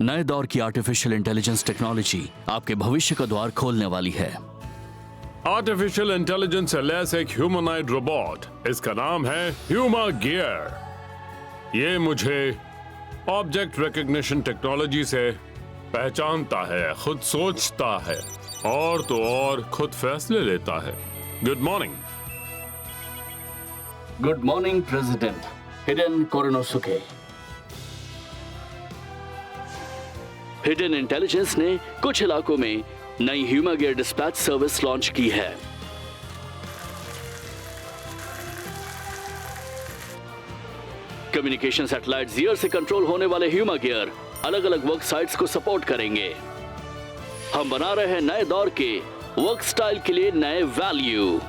नए दौर की आर्टिफिशियल इंटेलिजेंस टेक्नोलॉजी आपके भविष्य का द्वार खोलने वाली है। आर्टिफिशियल इंटेलिजेंस से लैस एक ह्यूमनॉइड रोबोट, इसका नाम है ह्यूमा गियर। ये मुझे ऑब्जेक्ट रिकग्निशन टेक्नोलॉजी से पहचानता है, खुद सोचता है और तो और खुद फैसले लेता है। Good morning. Good morning president Hiden Korenosuke. Hiden intelligence ने कुछ इलाकों में नई Humagear dispatch service launch की है। कम्युनिकेशन सैटेलाइट जियर से कंट्रोल होने वाले ह्यूमा गियर अलग अलग वर्क साइट्स को सपोर्ट करेंगे। हम बना रहे हैं नए दौर के वर्क स्टाइल के लिए नए वैल्यू।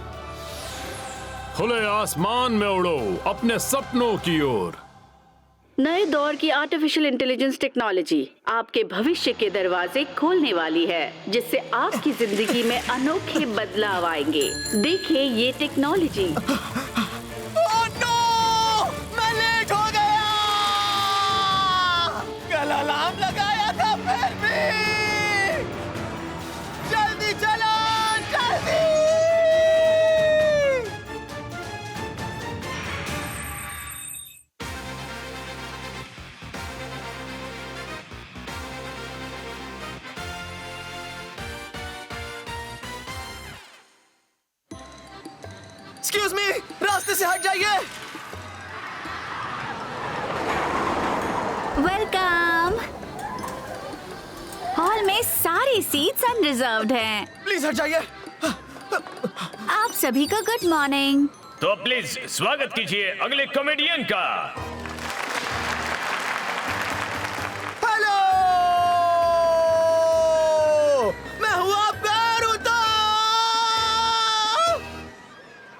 खुले आसमान में उड़ो अपने सपनों की ओर। नए दौर की आर्टिफिशियल इंटेलिजेंस टेक्नोलॉजी आपके भविष्य के दरवाजे खोलने वाली है, जिससे आपकी जिंदगी में अनोखे बदलाव आएंगे। देखिए ये टेक्नोलॉजी। Oh no! मैं लेट हो गया। कल अलार्म लगाया था फिर भी। जल्दी चलो, जल्दी! एक्सक्यूज मी, रास्ते से हट जाइए। वेलकम। हॉल में सारी सीट्स अनरिजर्व्ड हैं। प्लीज हट जाइए। आप सभी का गुड मॉर्निंग। तो प्लीज स्वागत कीजिए अगले कॉमेडियन का। हेलो, मैं हूँ आपका रुतो।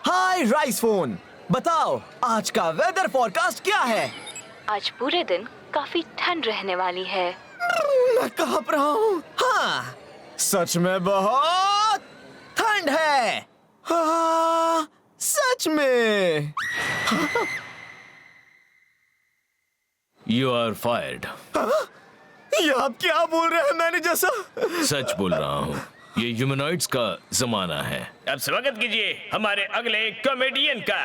हाय राइस फोन, बताओ आज का वेदर फोरकास्ट क्या है? आज पूरे दिन काफी ठंड रहने वाली है। मैं कांप रहा हूँ। हाँ, सच में बहुत ठंड है। हाँ, सच में। You are fired. ये आप क्या बोल रहे हैं मैनेजर साहब? सच बोल रहा हूँ, ये ह्यूमनॉइड्स का जमाना है। अब स्वागत कीजिए हमारे अगले कॉमेडियन का।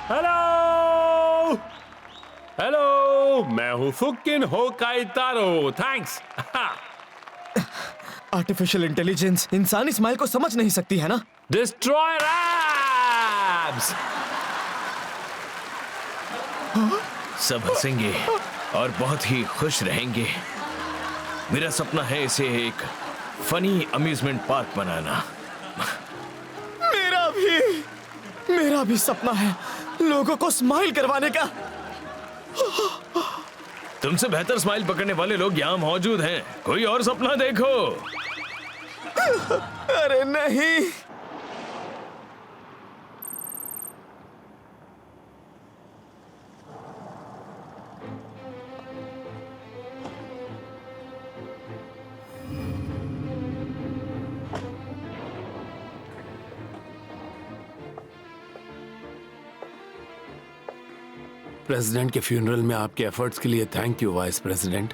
हेलो हेलो, मैं हूँ फुक्किन होकाई तारो। थैंक्स। आर्टिफिशियल इंटेलिजेंस इंसानी स्माइल को समझ नहीं सकती है ना? डिस्ट्रॉय रैब्स। सब हंसेंगे और बहुत ही खुश रहेंगे। मेरा सपना है इसे एक फनी अम्यूजमेंट पार्क बनाना। मेरा भी सपना है लोगों को स्माइल करवाने का। तुमसे बेहतर स्माइल पकड़ने वाले लोग यहाँ मौजूद हैं। कोई और सपना देखो। अरे नहीं। प्रेसिडेंट के फ्यूनरल में आपके एफर्ट्स के लिए थैंक यू वाइस प्रेसिडेंट।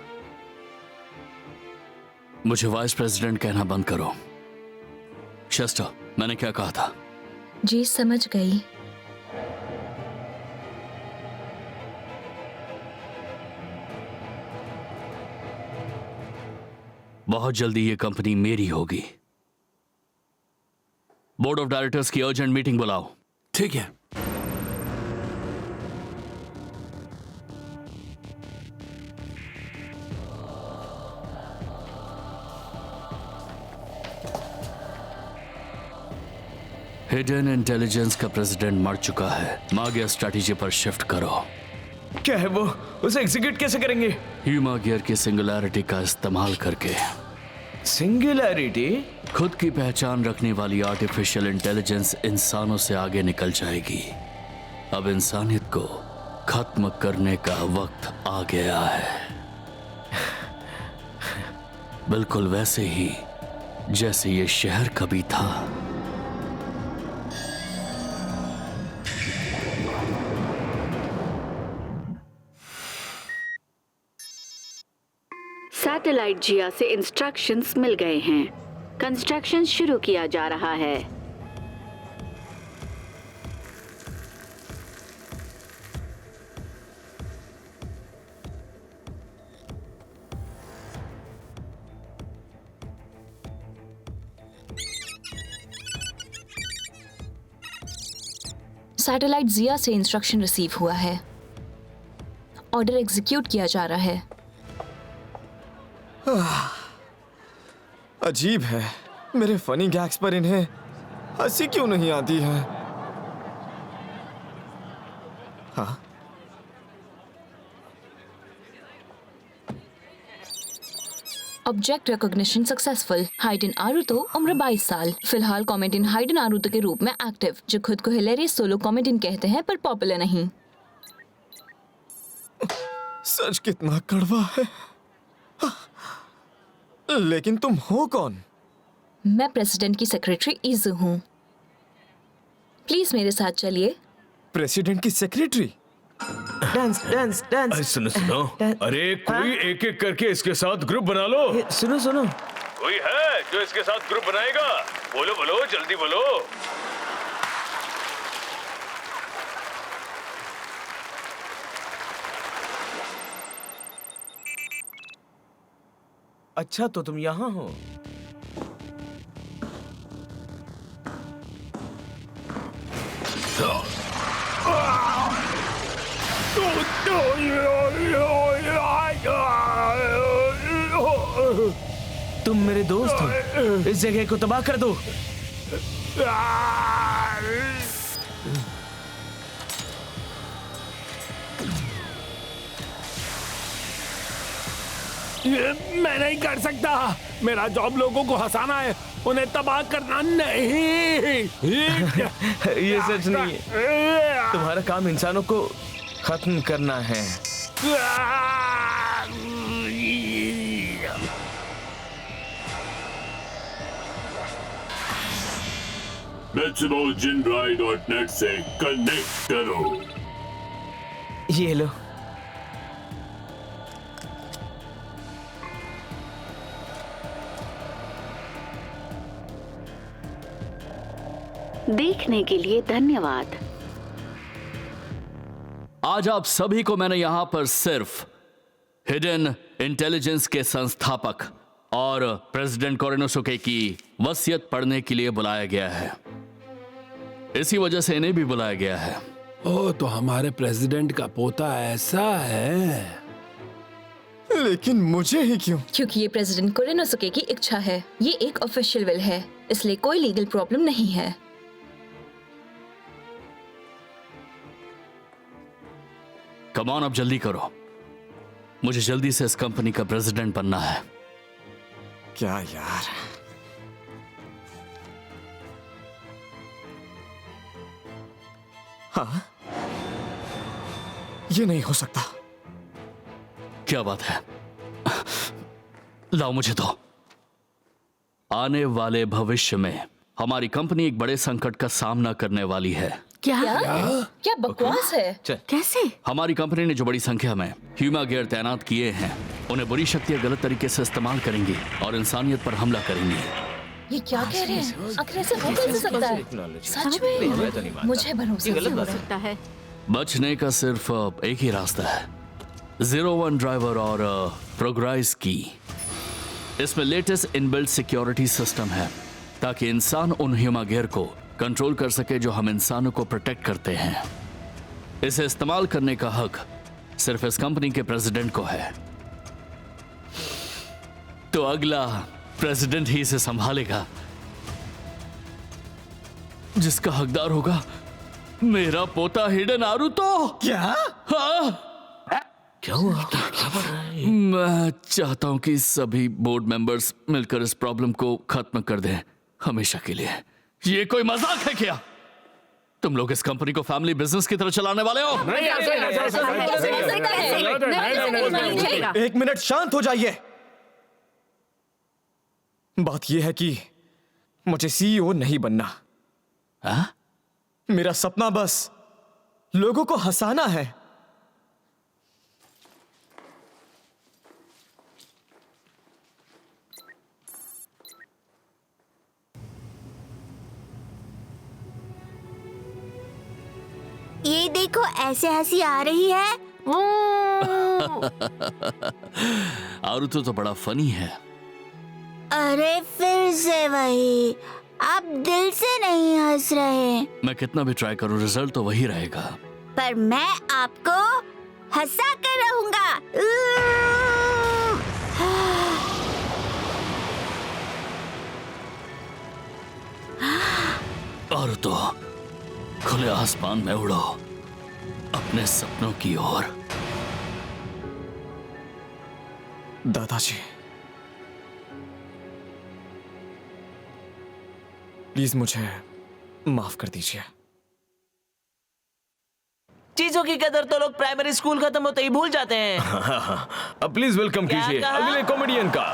मुझे वाइस प्रेसिडेंट कहना बंद करो। शेस्टर, मैंने क्या कहा था? जी समझ गई। बहुत जल्दी ये कंपनी मेरी होगी। बोर्ड ऑफ डायरेक्टर्स की अर्जेंट मीटिंग बुलाओ। ठीक है। हिडन इंटेलिजेंस का प्रेसिडेंट मर चुका है। मागियर स्ट्रेटेजी पर शिफ्ट करो। क्या है वो? उसे एग्जीक्यूट कैसे करेंगे? ह्यूमा गियर की सिंगुलैरिटी का इस्तेमाल करके। सिंगुलैरिटी? खुद की पहचान रखने वाली आर्टिफिशियल इंटेलिजेंस इंसानों से आगे निकल जाएगी। अब इंसानियत को खत्म करने का वक्त आ गया है। बिल्कुल वैसे ही जैसे ये शहर कभी था। सैटेलाइट जिया से इंस्ट्रक्शंस मिल गए हैं। कंस्ट्रक्शन शुरू किया जा रहा है। सैटेलाइट जिया से इंस्ट्रक्शन रिसीव हुआ है। ऑर्डर एग्जीक्यूट किया जा रहा है। अजीब है, मेरे फनी गैग्स पर इन्हें हंसी क्यों नहीं आती है? हाँ, ऑब्जेक्ट रिकॉग्निशन सक्सेसफुल। हाइडन आरुतो, उम्र 22 साल, फिलहाल कॉमेडियन हाइडन आरुतो के रूप में एक्टिव, जो खुद को हिलेरियस सोलो कॉमेडियन कहते हैं पर पॉपुलर नहीं। सच कितना कड़वा है। लेकिन तुम हो कौन? मैं प्रेसिडेंट की सेक्रेटरी इजू हूँ। प्लीज मेरे साथ चलिए। प्रेसिडेंट की सेक्रेटरी? Dance dance dance. अरे सुनो सुनो, अरे कोई एक एक करके इसके साथ ग्रुप बना लो। सुनो सुनो, कोई है जो इसके साथ ग्रुप बनाएगा? बोलो बोलो, जल्दी बोलो। अच्छा तो तुम यहाँ हो। तुम मेरे दोस्त हो, इस जगह को तबाह कर दो। मैं नहीं कर सकता। मेरा जॉब लोगों को हंसाना है, उन्हें तबाह करना नहीं। ये सच नहीं है। तुम्हारा काम इंसानों को खत्म करना है। Metsubo.jinrai.net से कनेक्ट करो। ये लो। देखने के लिए धन्यवाद। आज आप सभी को मैंने यहां पर सिर्फ हिडन इंटेलिजेंस के संस्थापक और प्रेसिडेंट कोरिनोसुके की वसीयत पढ़ने के लिए बुलाया गया है। इसी वजह से इन्हें भी बुलाया गया है। ओ, तो हमारे प्रेसिडेंट का पोता ऐसा है। लेकिन मुझे ही क्यों? क्योंकि ये प्रेसिडेंट कोरिनोसुके की इच्छा है। ये एक ऑफिशियल विल है, इसलिए कोई लीगल प्रॉब्लम नहीं है। कम ऑन, अब जल्दी करो। मुझे जल्दी से इस कंपनी का प्रेसिडेंट बनना है। क्या यार, हाँ, ये नहीं हो सकता। क्या बात है? लाओ मुझे दो। आने वाले भविष्य में हमारी कंपनी एक बड़े संकट का सामना करने वाली है। क्या बकवास है? कैसे? हमारी कंपनी ने जो बड़ी संख्या में ह्यूमा गियर तैनात किए हैं, उन्हें बुरी शक्तियां गलत तरीके से इस्तेमाल करेंगी और इंसानियत पर हमला करेंगी। ये क्या कह रहे हैं? आखिर ऐसे हो कैसे सकता है? सच में मुझे भरोसा नहीं हो सकता है। बचने का सिर्फ एक ही रास्ता है, 01 ड्राइवर और प्रोग्राइज की। इसमें लेटेस्ट इनबिल्ट सिक्योरिटी सिस्टम है ताकि इंसान उन ह्यूमा गियर को कंट्रोल कर सके जो हम इंसानों को प्रोटेक्ट करते हैं। इसे इस्तेमाल करने का हक सिर्फ इस कंपनी के प्रेसिडेंट को है। तो अगला प्रेसिडेंट ही इसे संभालेगा, जिसका हकदार होगा मेरा पोता हिडन आरुतो। क्या? हाँ, क्या हुआ? क्या बोल रहा है? मैं चाहता हूं कि सभी बोर्ड मेंबर्स मिलकर इस प्रॉब्लम को खत्म कर दें हमेशा के लिए। ये कोई मजाक है क्या? तुम लोग इस कंपनी को फैमिली बिजनेस की तरह चलाने वाले हो? एक मिनट शांत हो जाइए। बात यह है कि मुझे सीईओ नहीं बनना। हाँ? मेरा सपना बस लोगों को हंसाना है। ये देखो ऐसे हंसी आ रही है। आरुतो तो बड़ा फनी है। अरे फिर से वही, आप दिल से नहीं हंस रहे। मैं कितना भी ट्राई करूं रिजल्ट तो वही रहेगा। पर मैं आपको हंसा कर रहूंगा। आरुतो, खुले आसमान में उड़ो अपने सपनों की ओर। दादाजी, प्लीज मुझे माफ कर दीजिए। चीजों की कदर तो लोग प्राइमरी स्कूल खत्म होते ही भूल जाते हैं। अब प्लीज वेलकम क्या कीजिए कहा? अगले कॉमेडियन का।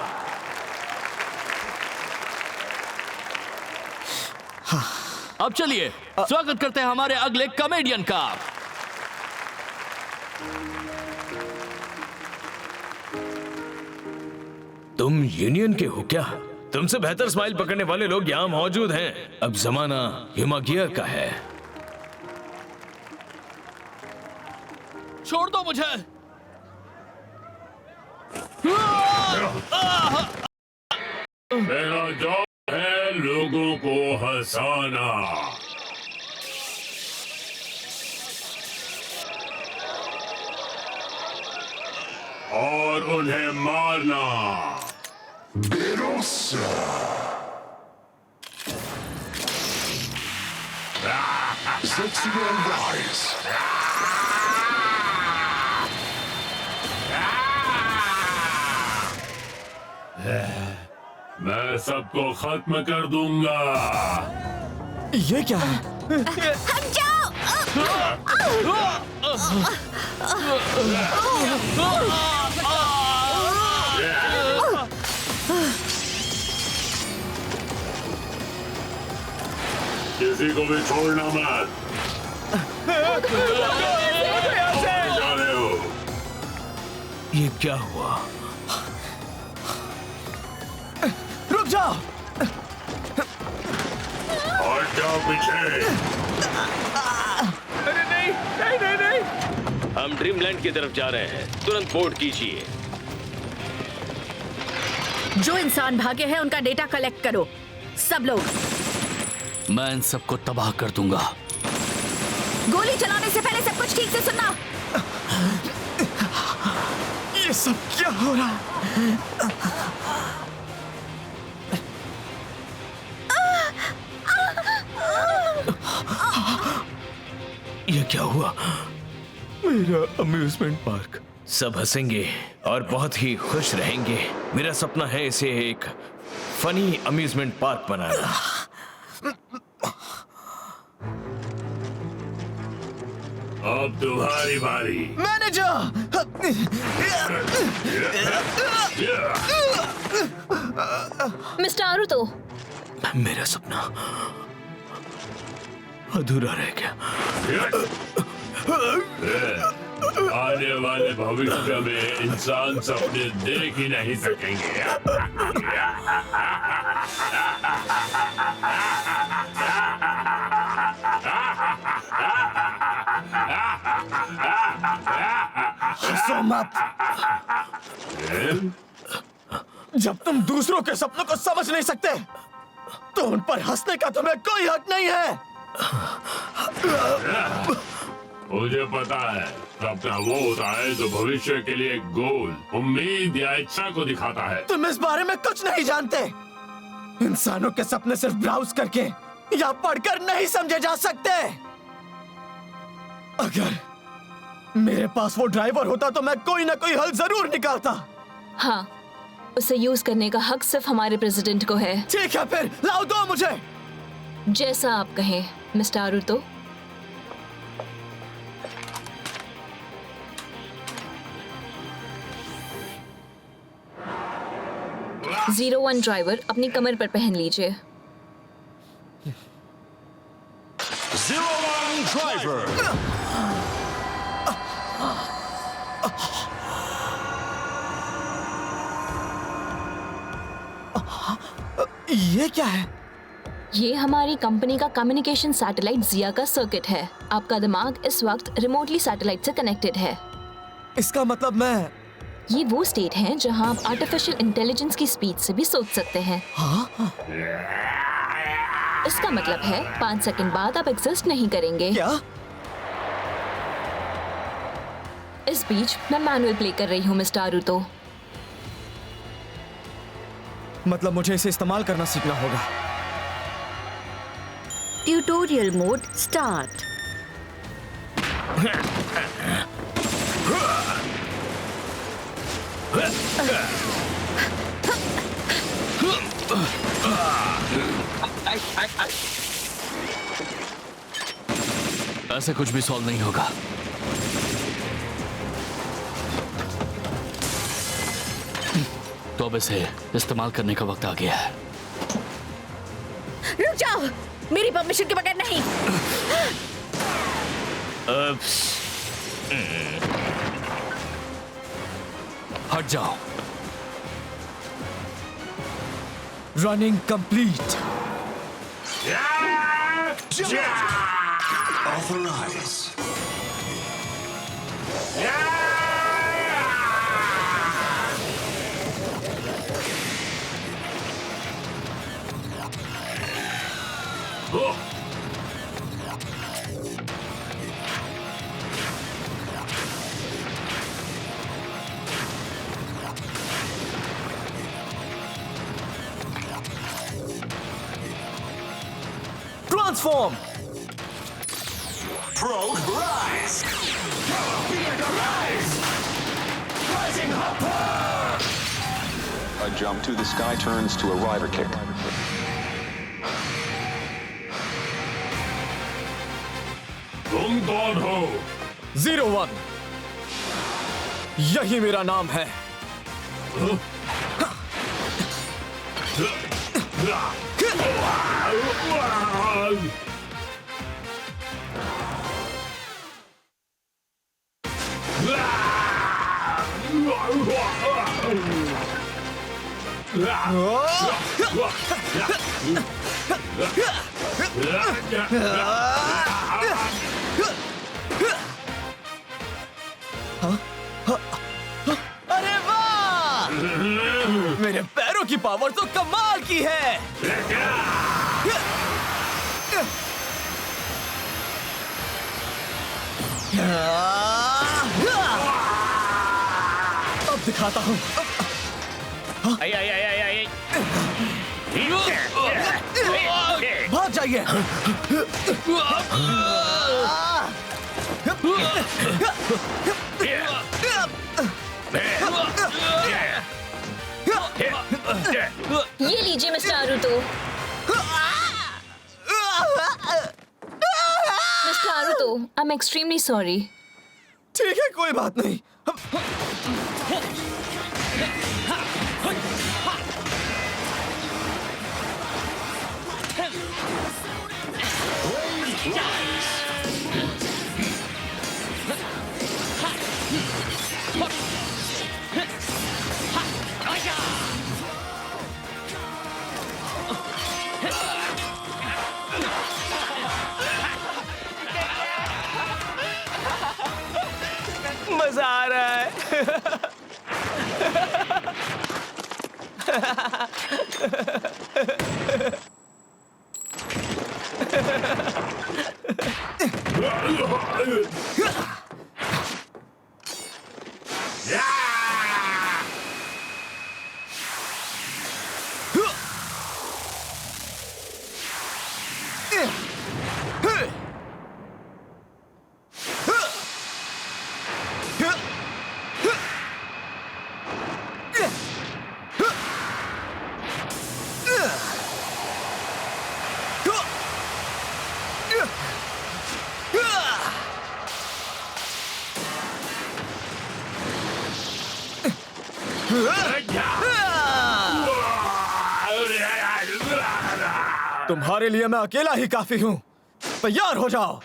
अब चलिए स्वागत करते हैं हमारे अगले कॉमेडियन का। तुम यूनियन के हो क्या? तुमसे बेहतर स्माइल पकड़ने वाले लोग यहाँ मौजूद हैं। अब जमाना ह्यूमा गियर का है। छोड़ दो मुझे। मेरा जॉब है लोगों को हंसाना। और उन्हें मारना। मैं सबको खत्म कर दूंगा। ये क्या है? हट जाओ। किसी को भी छोड़ना मत। जा रहे हो? ये क्या हुआ? रुक जाओ। हट जाओ पीछे। अरे नहीं नहीं नहीं नहीं। हम ड्रीमलैंड की तरफ जा रहे हैं, तुरंत बोर्ड कीजिए। जो इंसान भागे हैं उनका डेटा कलेक्ट करो, सब लोग। मैं इन सबको तबाह कर दूंगा। गोली चलाने से पहले सब कुछ ठीक से सुनना। ये सब क्या हो रहा है? ये क्या हुआ? मेरा अम्यूजमेंट पार्क। सब हंसेंगे और बहुत ही खुश रहेंगे। मेरा सपना है इसे एक फनी अम्यूजमेंट पार्क बनाना। अब तुम्हारी बारी। मैनेजर! मिस्टर आरुतो, मेरा सपना अधूरा रह गया। आने वाले भविष्य में इंसान सपने देख ही नहीं सकेंगे। हंसो मत। जब तुम दूसरों के सपनों को समझ नहीं सकते तो उन पर हंसने का तुम्हें कोई हक नहीं है। मुझे पता है सपना वो होता है जो भविष्य के लिए एक गोल, उम्मीद या इच्छा को दिखाता है। तुम इस बारे में कुछ नहीं जानते। इंसानों के सपने सिर्फ ब्राउज करके या पढ़कर नहीं समझे जा सकते। अगर मेरे पास वो ड्राइवर होता तो मैं कोई ना कोई हल जरूर निकालता। हाँ, उसे यूज करने का हक सिर्फ हमारे प्रेसिडेंट को है। ठीक है फिर लाओ दो मुझे। जैसा आप कहें मिस्टर आरुतो। जीरो वन ड्राइवर अपनी कमर पर पहन लीजिए। ये क्या है? ये हमारी कंपनी का कम्युनिकेशन सैटेलाइट जिया का सर्किट है। आपका दिमाग इस वक्त रिमोटली सैटेलाइट से कनेक्टेड है। इसका मतलब मैं ये वो स्टेट है जहां आप आर्टिफिशियल इंटेलिजेंस की स्पीड से भी सोच सकते हैं। इसका मतलब है 5 सेकंड बाद आप एग्जिस्ट नहीं करेंगे। क्या? इस बीच मैं मैनुअल प्ले कर रही हूँ मिस्टर आरुतो। मतलब मुझे इसे इस्तेमाल करना सीखना होगा। Tutorial mode start. ऐसे कुछ भी सॉल्व नहीं होगा। तो अब इसे इस्तेमाल करने का वक्त आ गया है। रुक जाओ, मेरी परमिशन के बगैर नहीं। हट जाओ। Running complete. Transform! Progress! Rising hopper! A jump to the sky turns to a rider kick. तुम कौन हो? 01 यही मेरा नाम है। अरे वाह! मेरे पैरों की पावर तो कमाल की है। अब दिखाता हूँ। भाग जाइए। ये लीजिए mister Aruto. Mister Aruto, I am extremely sorry. ठीक है, कोई बात नहीं। मजा आ रहा है। तुम्हारे लिए मैं अकेला ही काफी हूँ। तैयार हो जाओ।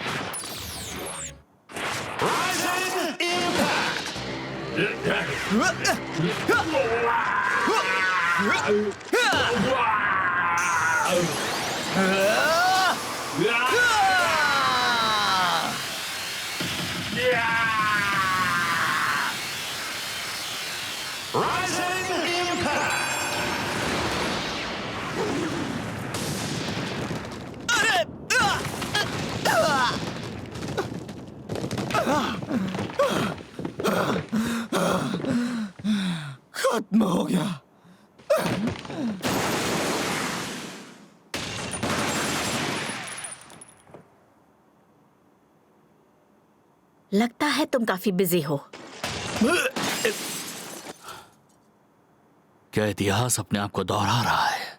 खत्म हो गया। लगता है तुम काफी बिजी हो। क्या इतिहास अपने आप को दोहरा रहा है?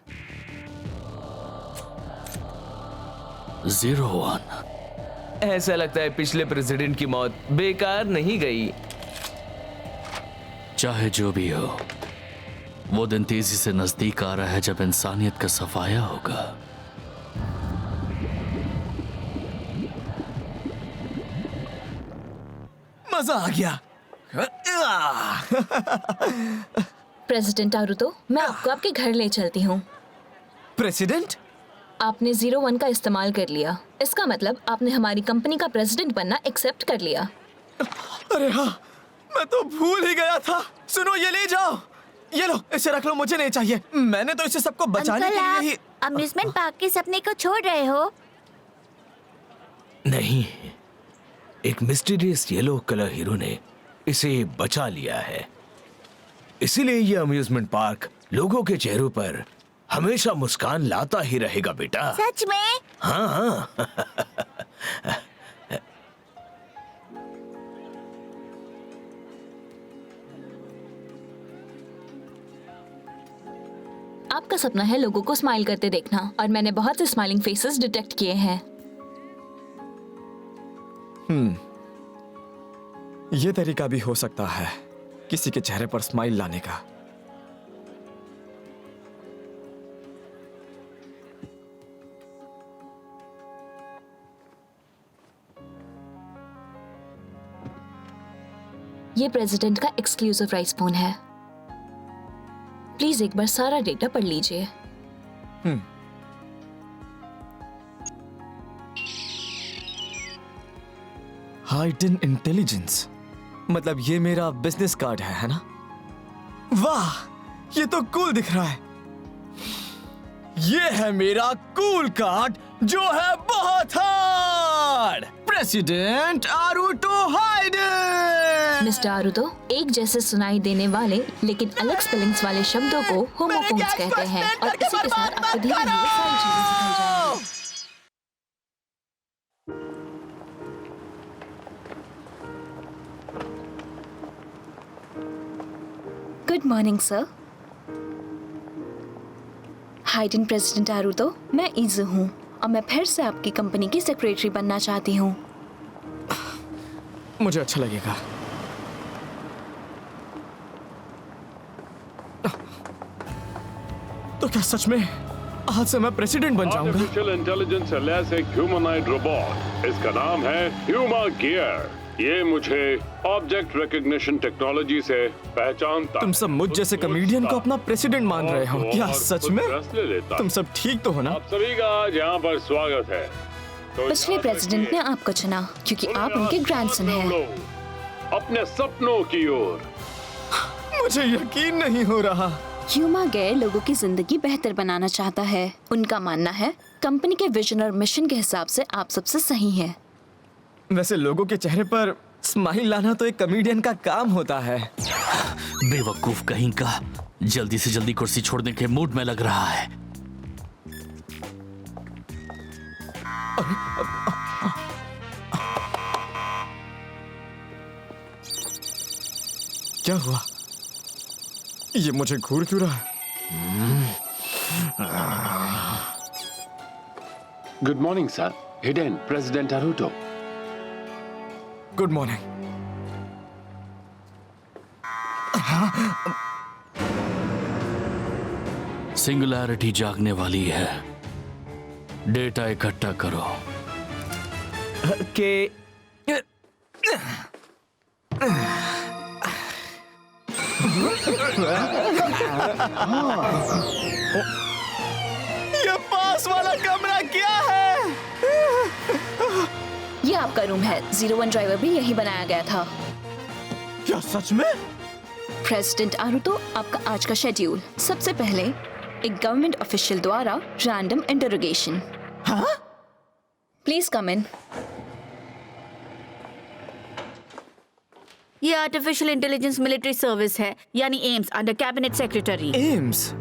01। ऐसा लगता है पिछले प्रेसिडेंट की मौत बेकार नहीं गई। चाहे जो भी हो, वो दिन तेजी से नजदीक आ रहा है जब इंसानियत का सफाया होगा। मजा आ गया। प्रेसिडेंट आरुतो, मैं आपको आपके घर ले चलती हूँ। प्रेसिडेंट? आपने 01 का इस्तेमाल कर लिया। इसका मतलब आपने हमारी कंपनी का प्रेसिडेंट बनना एक्सेप्ट कर लिया। अरे हाँ, मैं तो भूल ही गया था। सुनो, ये ले जाओ। ये लो, इसे रख लो, मुझे नहीं चाहिए। मैंने तो इसे सबको बचाने के लिए ही। अम्यूजमेंट पार्क के सपने को छोड़ रहे हो? नहीं, एक मिस्टीरियस येलो कलर हीरो ने इसे बचा लिया है। इसीलिए ये अम्यूजमेंट पार्क लोगों के चेहरों पर हमेशा मुस्कान लाता ही रहेगा बेटा। सच में? हाँ हाँ। आपका सपना है लोगों को स्माइल करते देखना, और मैंने बहुत से स्माइलिंग फेसेस डिटेक्ट किए हैं। ये तरीका भी हो सकता है किसी के चेहरे पर स्माइल लाने का। ये प्रेसिडेंट का एक्सक्लूसिव राइस फोन है। प्लीज एक बार सारा डेटा पढ़ लीजिए। हाइडन इंटेलिजेंस, मतलब ये मेरा बिजनेस कार्ड है ना? वाह, ये तो कूल दिख रहा है। ये है मेरा कूल कार्ड जो है बहुत hard. President Aruto Hiden. Mister Aruto, एक जैसे सुनाई देने वाले लेकिन अलग स्पेलिंग्स वाले शब्दों को होमोफोन्स कहते हैं, और इसी के साथ आपको धीरे धीरे सारी चीजें सिखाई जाएंगी। Good morning sir. Hiden president Aruto, मैं इज़ू हूँ और मैं फिर से आपकी कंपनी की सेक्रेटरी बनना चाहती हूँ। मुझे अच्छा लगेगा। तो क्या सच में आज से मैं प्रेसिडेंट बन जाऊंगा? आर्टिफिशियल इंटेलिजेंस से लैस एक ह्यूमनॉइड रोबोट, इसका नाम है ह्यूमा गियर। ये मुझे ऑब्जेक्ट रिकग्निशन टेक्नोलॉजी से पहचानता। तुम सब मुझ जैसे कॉमेडियन को अपना प्रेसिडेंट मान रहे हो क्या? सच में? तुम सब ठीक तो हो ना? आप सभी का आज यहाँ पर स्वागत है। तो पिछले प्रेसिडेंट ने आपको चुना क्योंकि आप उनके ग्रैंडसन हैं। अपने सपनों की ओर। मुझे यकीन नहीं हो रहा। ह्यूमा गियर लोगों की जिंदगी बेहतर बनाना चाहता है। उनका मानना है कंपनी के विजन और मिशन के हिसाब से आप सबसे सही हैं। वैसे लोगों के चेहरे पर स्माइल लाना तो एक कॉमेडियन का काम होता है। बेवकूफ कहीं का, जल्दी से जल्दी कुर्सी छोड़ने के मूड में लग रहा है। क्या हुआ? ये मुझे घूर क्यों रहा है? Good morning, sir. Hidden President Naruto. Good morning. Singularity जागने वाली है। डेटा इकट्ठा करो। के ये बॉस वाला कमरा क्या है? ये आपका रूम है। 01 ड्राइवर भी यही बनाया गया था। क्या सच में? प्रेसिडेंट आरुतो, आपका आज का शेड्यूल। सबसे पहले एक गवर्नमेंट ऑफिशियल द्वारा रैंडम इंटरोगेशन। हाँ? प्लीज कम इन। ये आर्टिफिशियल इंटेलिजेंस मिलिट्री सर्विस है, यानी AIIMS, under cabinet secretary. AIIMS?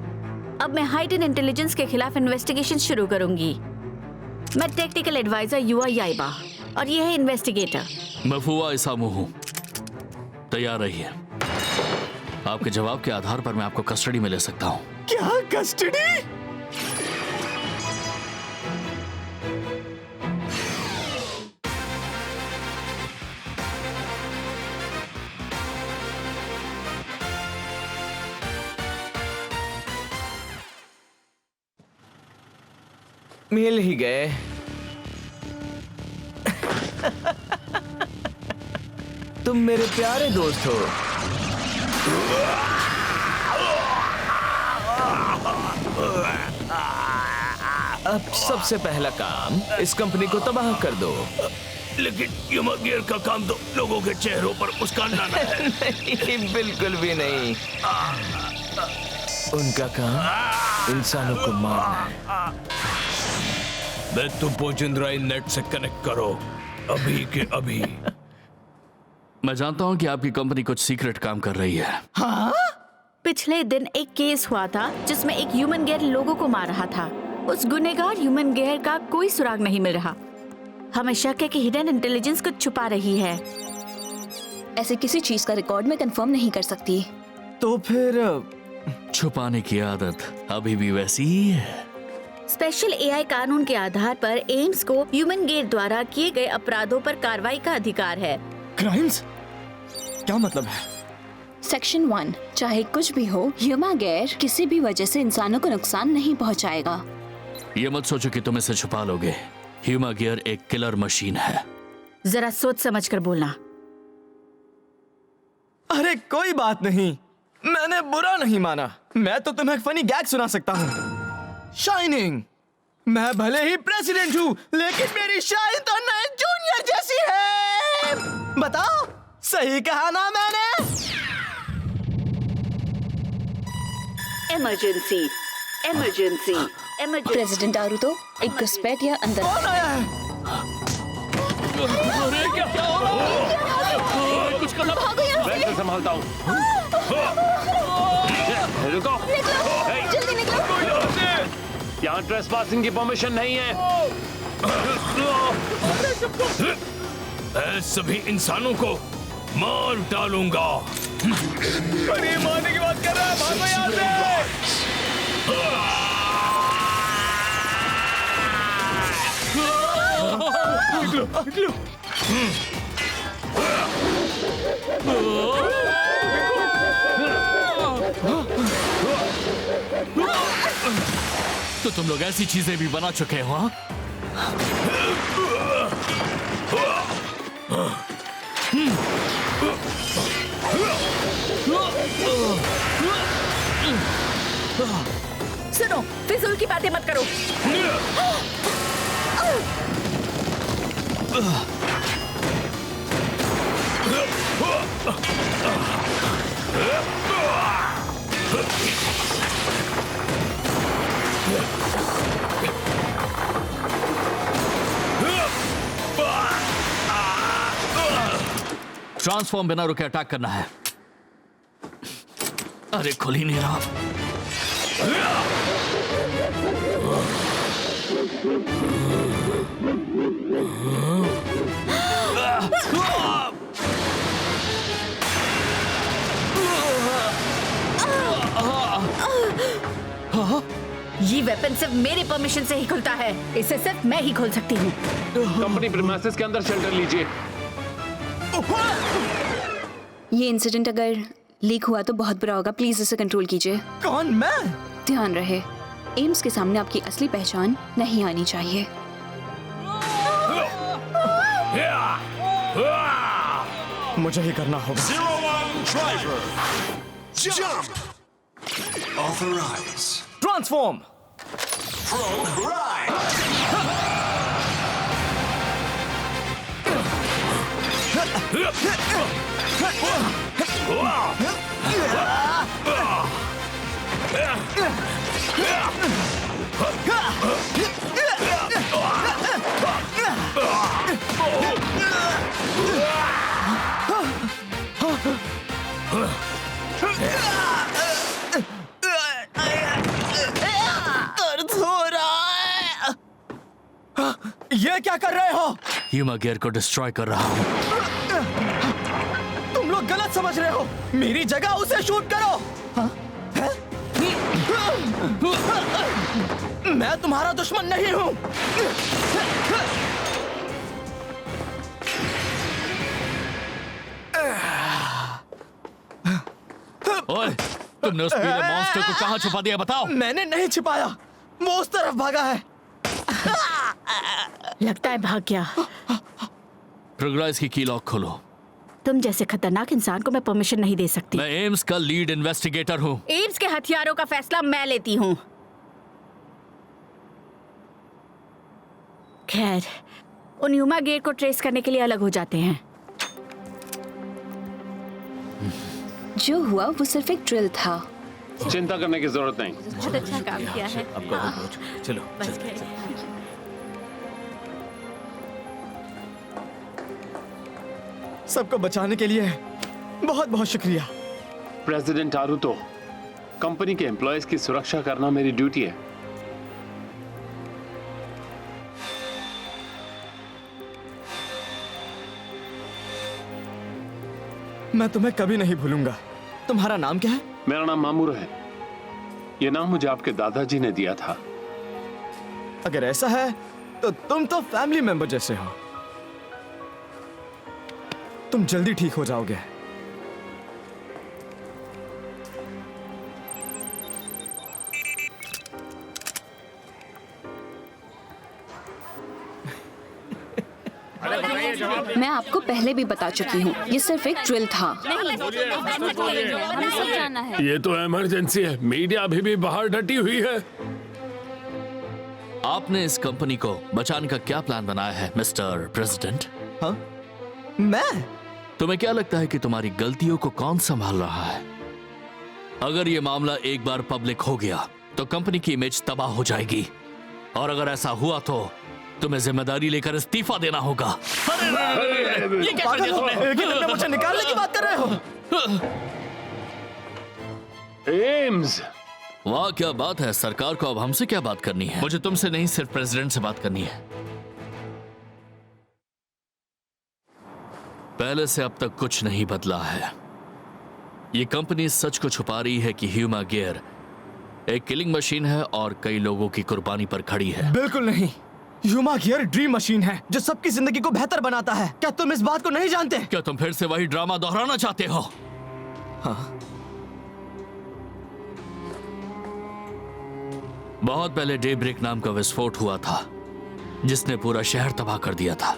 अब मैं हाइडन इंटेलिजेंस के खिलाफ इन्वेस्टिगेशन शुरू करूंगी। मैं टेक्निकल एडवाइजर युवा याइबा और ये है इन्वेस्टिगेटर। मैं फुआ इसामू हूँ। तैयार रहिए। आपके जवाब के आधार पर मैं आपको कस्टडी में ले सकता हूँ। क्या कस्टडी? मिल ही गए। तुम मेरे प्यारे दोस्त हो। अब सबसे पहला काम इस कंपनी को तबाह कर दो। लेकिन ह्यूमन गियर का काम तो लोगों के चेहरों पर मुस्कान लाना है। नहीं, बिल्कुल भी नहीं। उनका काम इंसानों को मारना है। मैं तुमको जिंद्राई नेट से कनेक्ट करो, अभी के अभी। मैं जानता हूँ कि आपकी कंपनी कुछ सीक्रेट काम कर रही है। हाँ? पिछले दिन एक केस हुआ था जिसमें एक ह्यूमन गेयर लोगों को मार रहा था। उस गुनहगार ह्यूमन गेयर का कोई सुराग नहीं मिल रहा। हमें शक है कि हिडन इंटेलिजेंस कुछ छुपा रही है। ऐसे किसी चीज का रिकॉर्ड में कंफर्म नहीं कर सकती। तो फिर छुपाने की आदत अभी भी वैसी ही है। स्पेशल एआई कानून के आधार पर एम्स को ह्यूमन गेयर द्वारा किए गए अपराधों पर कार्रवाई का अधिकार है। क्राइम्स? क्या मतलब है? सेक्शन 1, चाहे कुछ भी हो, ह्यूमन गेयर किसी भी वजह से इंसानों को नुकसान नहीं पहुंचाएगा। ये मत सोचो कि तुम इसे छुपा लोगे। ह्यूमन गियर एक किलर मशीन है। जरा सोच समझ कर बोलना। अरे कोई बात नहीं, मैंने बुरा नहीं माना। मैं तो तुम्हें एक फनी गैग सुना सकता हूँ। शाइनिंग। मैं भले ही प्रेसिडेंट हूँ, लेकिन मेरी शाइन तो नए जूनियर जैसी है। बताओ, सही कहा ना मैंने? Emergency, emergency, emergency. प्रेसिडेंट आरुतो, एक घुसपैठिया अंदर। कौन आया है? कुछ करना। मैं इसे संभालता हूँ। रुको, जल्दी निकलो। यहाँ ट्रेसपासिंग की परमिशन नहीं है। मैं सभी इंसानों को मार डालूंगा। अरे मारने की बात कर रहा है, भागो यहाँ से। निकलो, निकलो। तो तुम लोग ऐसी चीजें भी बना चुके हो? हाँ? सुनो, फिजूल की बातें मत करो। ट्रांसफॉर्म बिना रुके अटैक करना है। अरे खुल ही नहीं रहा। ये वेपन सिर्फ मेरे परमिशन से ही खुलता है। इसे सिर्फ मैं ही खोल सकती हूँ। कंपनी प्रीमाइसेस के अंदर शेल्टर लीजिए। ये इंसिडेंट अगर लीक हुआ तो बहुत बुरा होगा। प्लीज इसे कंट्रोल कीजिए। कौन? मैं? ध्यान रहे, एम्स के सामने आपकी असली पहचान नहीं आनी चाहिए। मुझे ही करना होगा। 01 driver, jump. Authorize. ट्रांसफॉर्म। दर्द हो रहा है। ये क्या कर रहे हो? ह्यूमा गियर को डिस्ट्रॉय कर रहा हूँ। तुम लोग गलत समझ रहे हो। मेरी जगह उसे शूट करो। हाँ? हैं? मैं तुम्हारा दुश्मन नहीं हूँ। ओए, तुमने उस पीले मॉन्स्टर को कहाँ छुपा दिया बताओ? मैंने नहीं छिपाया, वो उस तरफ भागा है। लगता है भाग गया। प्रोग्रेस की की लॉक खोलो। तुम जैसे खतरनाक इंसान को मैं परमिशन नहीं दे सकती। मैं एम्स का लीड इन्वेस्टिगेटर हूँ। एम्स के हथियारों का फैसला मैं लेती हूँ। खैर, उन ह्यूमा गियर को ट्रेस करने के लिए अलग हो जाते हैं। जो हुआ वो सिर्फ एक ड्रिल था। चिंता करने की जरूरत नहीं। बहुत अच्छा काम किया है। चलो बच गए। सबको बचाने के लिए बहुत बहुत शुक्रिया। प्रेसिडेंट आरुतो, कंपनी के एम्प्लॉयज की सुरक्षा करना मेरी ड्यूटी है। मैं तुम्हें कभी नहीं भूलूंगा। तुम्हारा नाम क्या है? मेरा नाम मामूरो है। ये नाम मुझे आपके दादाजी ने दिया था। अगर ऐसा है तो तुम तो फैमिली मेंबर जैसे हो। तुम जल्दी ठीक हो जाओगे। मैं आपको पहले भी बता चुकी हूँ, ये सिर्फ एक ड्रिल था। हमें सब जाना है। ये तो इमरजेंसी है। मीडिया अभी भी बाहर डटी हुई है। आपने इस कंपनी को बचाने का क्या प्लान बनाया है मिस्टर प्रेसिडेंट? हाँ? मैं? तुम्हें क्या लगता है कि तुम्हारी गलतियों को कौन संभाल रहा है? अगर ये मामला एक बार पब्लिक हो गया तो कंपनी की इमेज तबाह हो जाएगी, और अगर ऐसा हुआ तो तुम्हें जिम्मेदारी लेकर इस्तीफा देना होगा। ये क्या कर दिया तुमने? एक ही दिन में मुझे निकालने की बात कर रहे हो? एम्स, वाह क्या बात है। सरकार को अब हमसे क्या बात करनी है? मुझे तुमसे नहीं, सिर्फ प्रेसिडेंट से बात करनी है। पहले से अब तक कुछ नहीं बदला है। ये कंपनी सच को छुपा रही है कि ह्यूमा गियर एक किलिंग मशीन है और कई लोगों की कुर्बानी पर खड़ी है। बिल्कुल नहीं। ह्यूमा गियर ड्रीम मशीन है जो सबकी जिंदगी को बेहतर बनाता है। क्या तुम इस बात को नहीं जानते? क्या तुम फिर से वही ड्रामा दोहराना चाहते हो? हाँ। बहुत पहले डेब्रेक नाम का विस्फोट हुआ था जिसने पूरा शहर तबाह कर दिया था।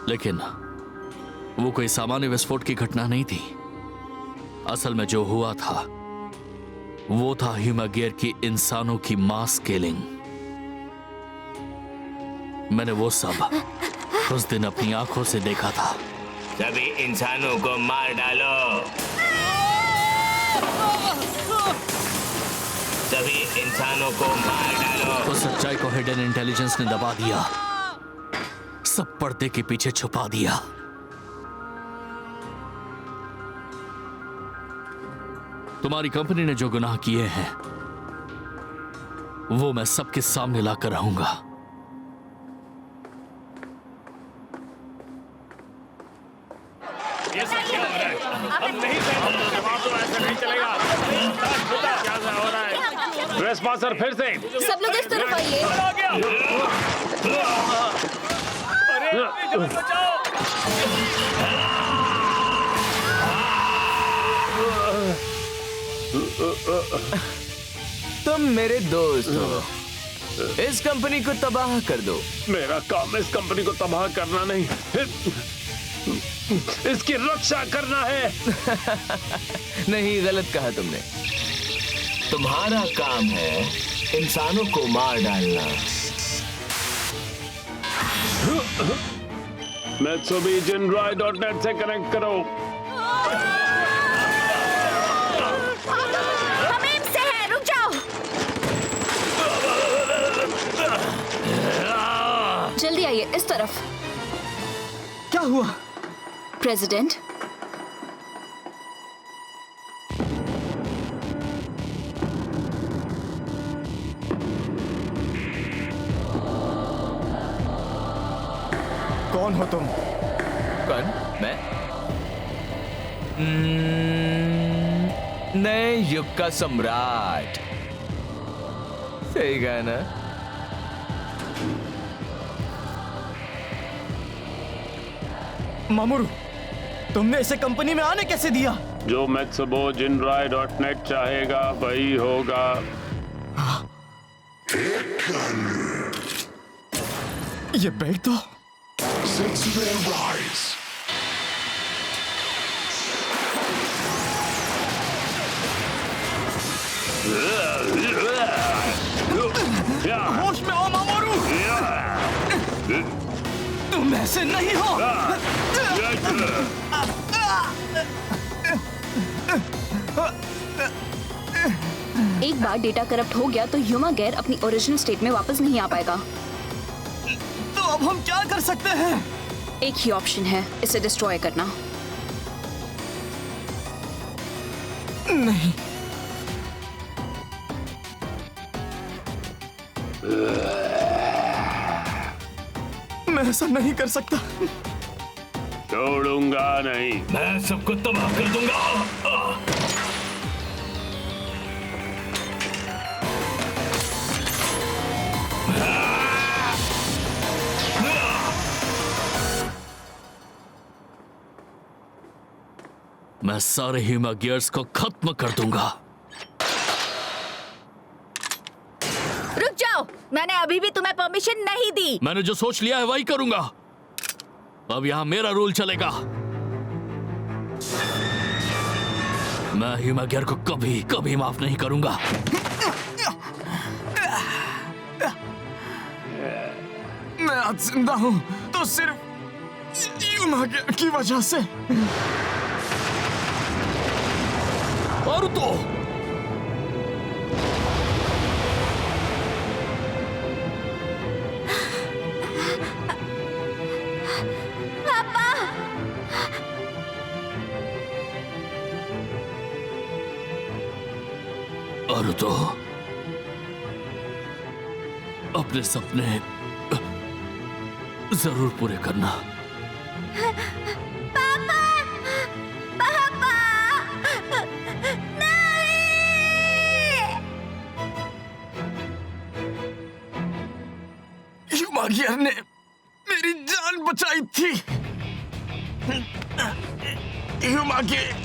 लेकिन वो कोई सामान्य विस्फोट की घटना नहीं थी। असल में जो हुआ था वो था ह्यूमा गियर की इंसानों की मास किलिंग। मैंने वो सब उस दिन अपनी आंखों से देखा था। सभी इंसानों को मार डालो। सभी इंसानों को मार डालो। उस सच्चाई को हिडन इंटेलिजेंस ने दबा दिया, सब पर्दे के पीछे छुपा दिया। तुम्हारी कंपनी ने जो गुनाह किए हैं वो मैं सबके सामने लाकर रहूंगा। ये सब क्या हो रहा है? हम नहीं जवाब तो ऐसे नहीं चलेगा। क्या हो रहा है? ट्रेसपासर फिर से। सब लोग इस तरफ आइए। अरे बचाओ। तुम मेरे दोस्त हो, इस कंपनी को तबाह कर दो। मेरा काम इस कंपनी को तबाह करना नहीं। इसकी रक्षा करना है। नहीं, गलत कहा तुमने। तुम्हारा काम है इंसानों को मार डालना। Mitsubishi Jinrai.net से कनेक्ट करो। हमीम से है, रुक जाओ। जल्दी आइए, इस तरफ। क्या हुआ? प्रेसिडेंट, कौन हो तुम? कौन? मैं? नए युग का सम्राट। सही कहा ना? मामूरू, तुमने इसे कंपनी में आने कैसे दिया? जो Mitsubishi Jinrai.net चाहेगा वही होगा। ये बेल्ट तो होश में हो मामूरू। तुम ऐसे नहीं हो। एक बार डेटा करप्ट हो गया तो ह्यूमा गेयर अपनी ओरिजिनल स्टेट में वापस नहीं आ पाएगा। तो अब हम क्या कर सकते हैं? एक ही ऑप्शन है, इसे डिस्ट्रॉय करना। नहीं, मैं ऐसा नहीं कर सकता। छोड़ूंगा नहीं। मैं सबको तबाह कर दूंगा। मैं सारे ह्यूमा गियर्स को खत्म कर दूंगा। रुक जाओ, मैंने अभी भी तुम्हें परमिशन नहीं दी। मैंने जो सोच लिया है वही करूंगा। अब यहां मेरा रूल चलेगा। मैं ह्यूमा गियर को कभी कभी माफ नहीं करूंगा। मैं आज जिंदा हूं तो सिर्फ ह्यूमा गियर की वजह से। और तो और तो अपने सपने जरूर पूरे करना। ह्यूमा गियर ने मेरी जान बचाई थी। ह्यूमा गियर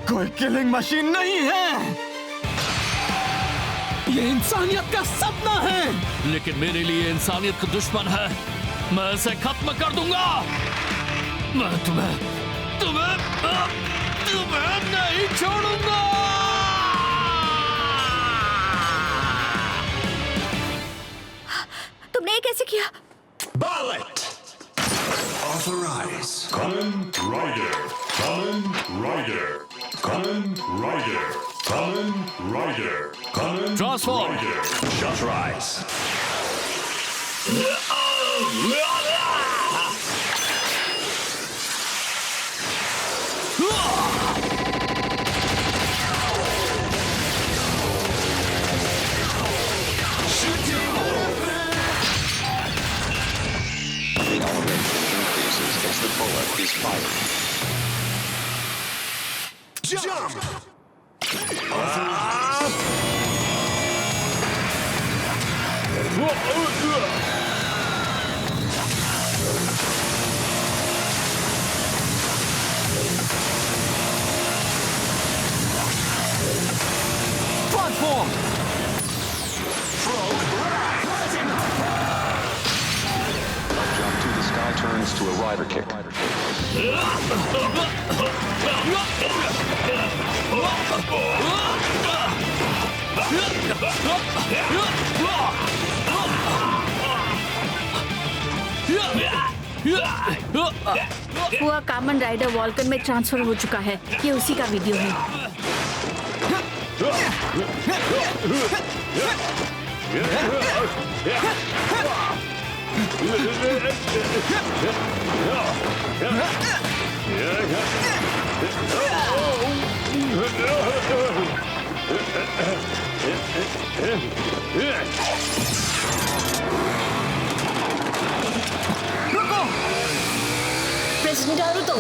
कोई किलिंग मशीन नहीं है। ये इंसानियत का सपना है। लेकिन मेरे लिए इंसानियत का दुश्मन है। मैं इसे खत्म कर दूंगा। मैं तुम्हें नहीं छोड़ूंगा। तुमने ये कैसे किया? Ballot! Authorize. Kamen Rider. Kamen Rider. Kamen Rider. Kamen Rider. Kamen Transform. Rider. Shut rise. The elevation increases as the bullet is fired. Jump! Transform! rider kick. हुआ कामन राइडर वॉल्कन में ट्रांसफर हो चुका है। ये उसी का वीडियो है। प्रेसिडेंट आरुतो,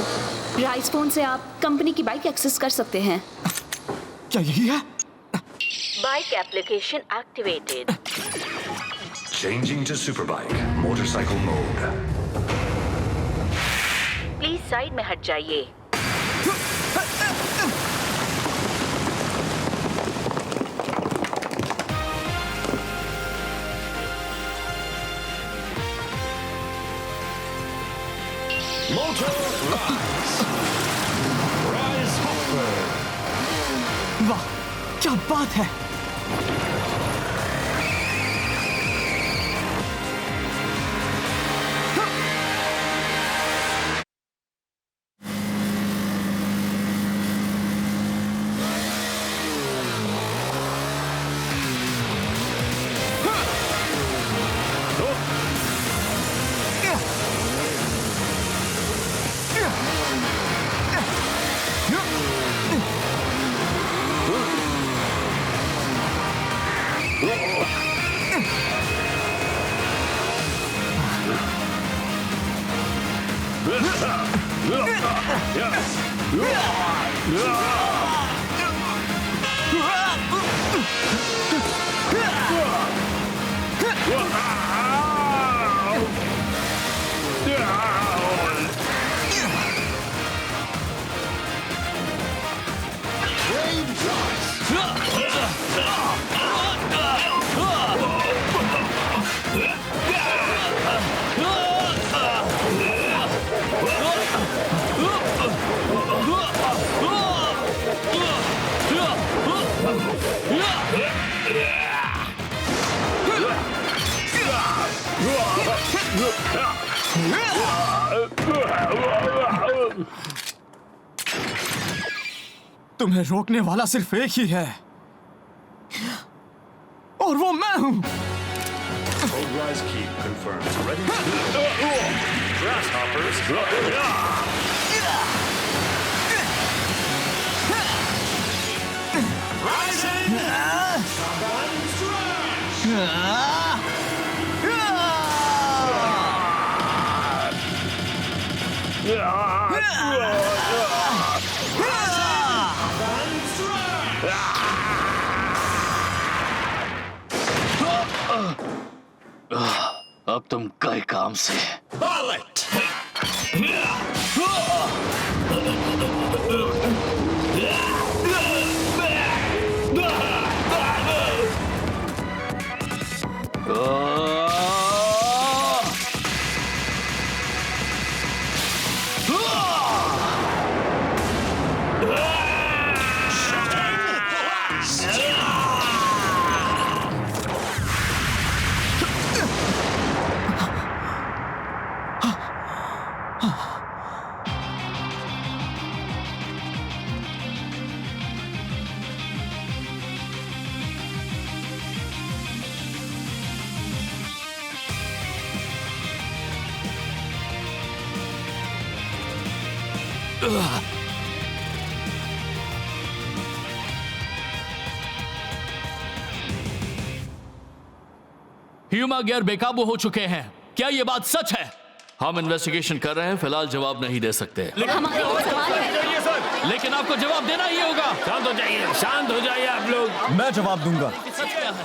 राइस फोन से आप कंपनी की बाइक एक्सेस कर सकते हैं। क्या यही है? Bike application activated. Changing to Superbike. Motorcycle mode. Please side में हट जाइए। Motor Rise. Rise Hopper. वाह, क्या बात है! तुम्हें रोकने वाला सिर्फ एक ही है, और वो मैं हूं। Code Rise Keep confirms. Ready to Grasshoppers. Rising! Shogun Strike! अब तुम गए काम से। Bullet! ह्यूमा गियर बेकाबू हो चुके हैं। क्या ये बात सच है? हम इन्वेस्टिगेशन कर रहे हैं, फिलहाल जवाब नहीं दे सकते। लेकिन आपको जवाब देना ही होगा। शांत हो जाइए, शांत हो जाइए आप लोग। मैं जवाब दूंगा। सच क्या है?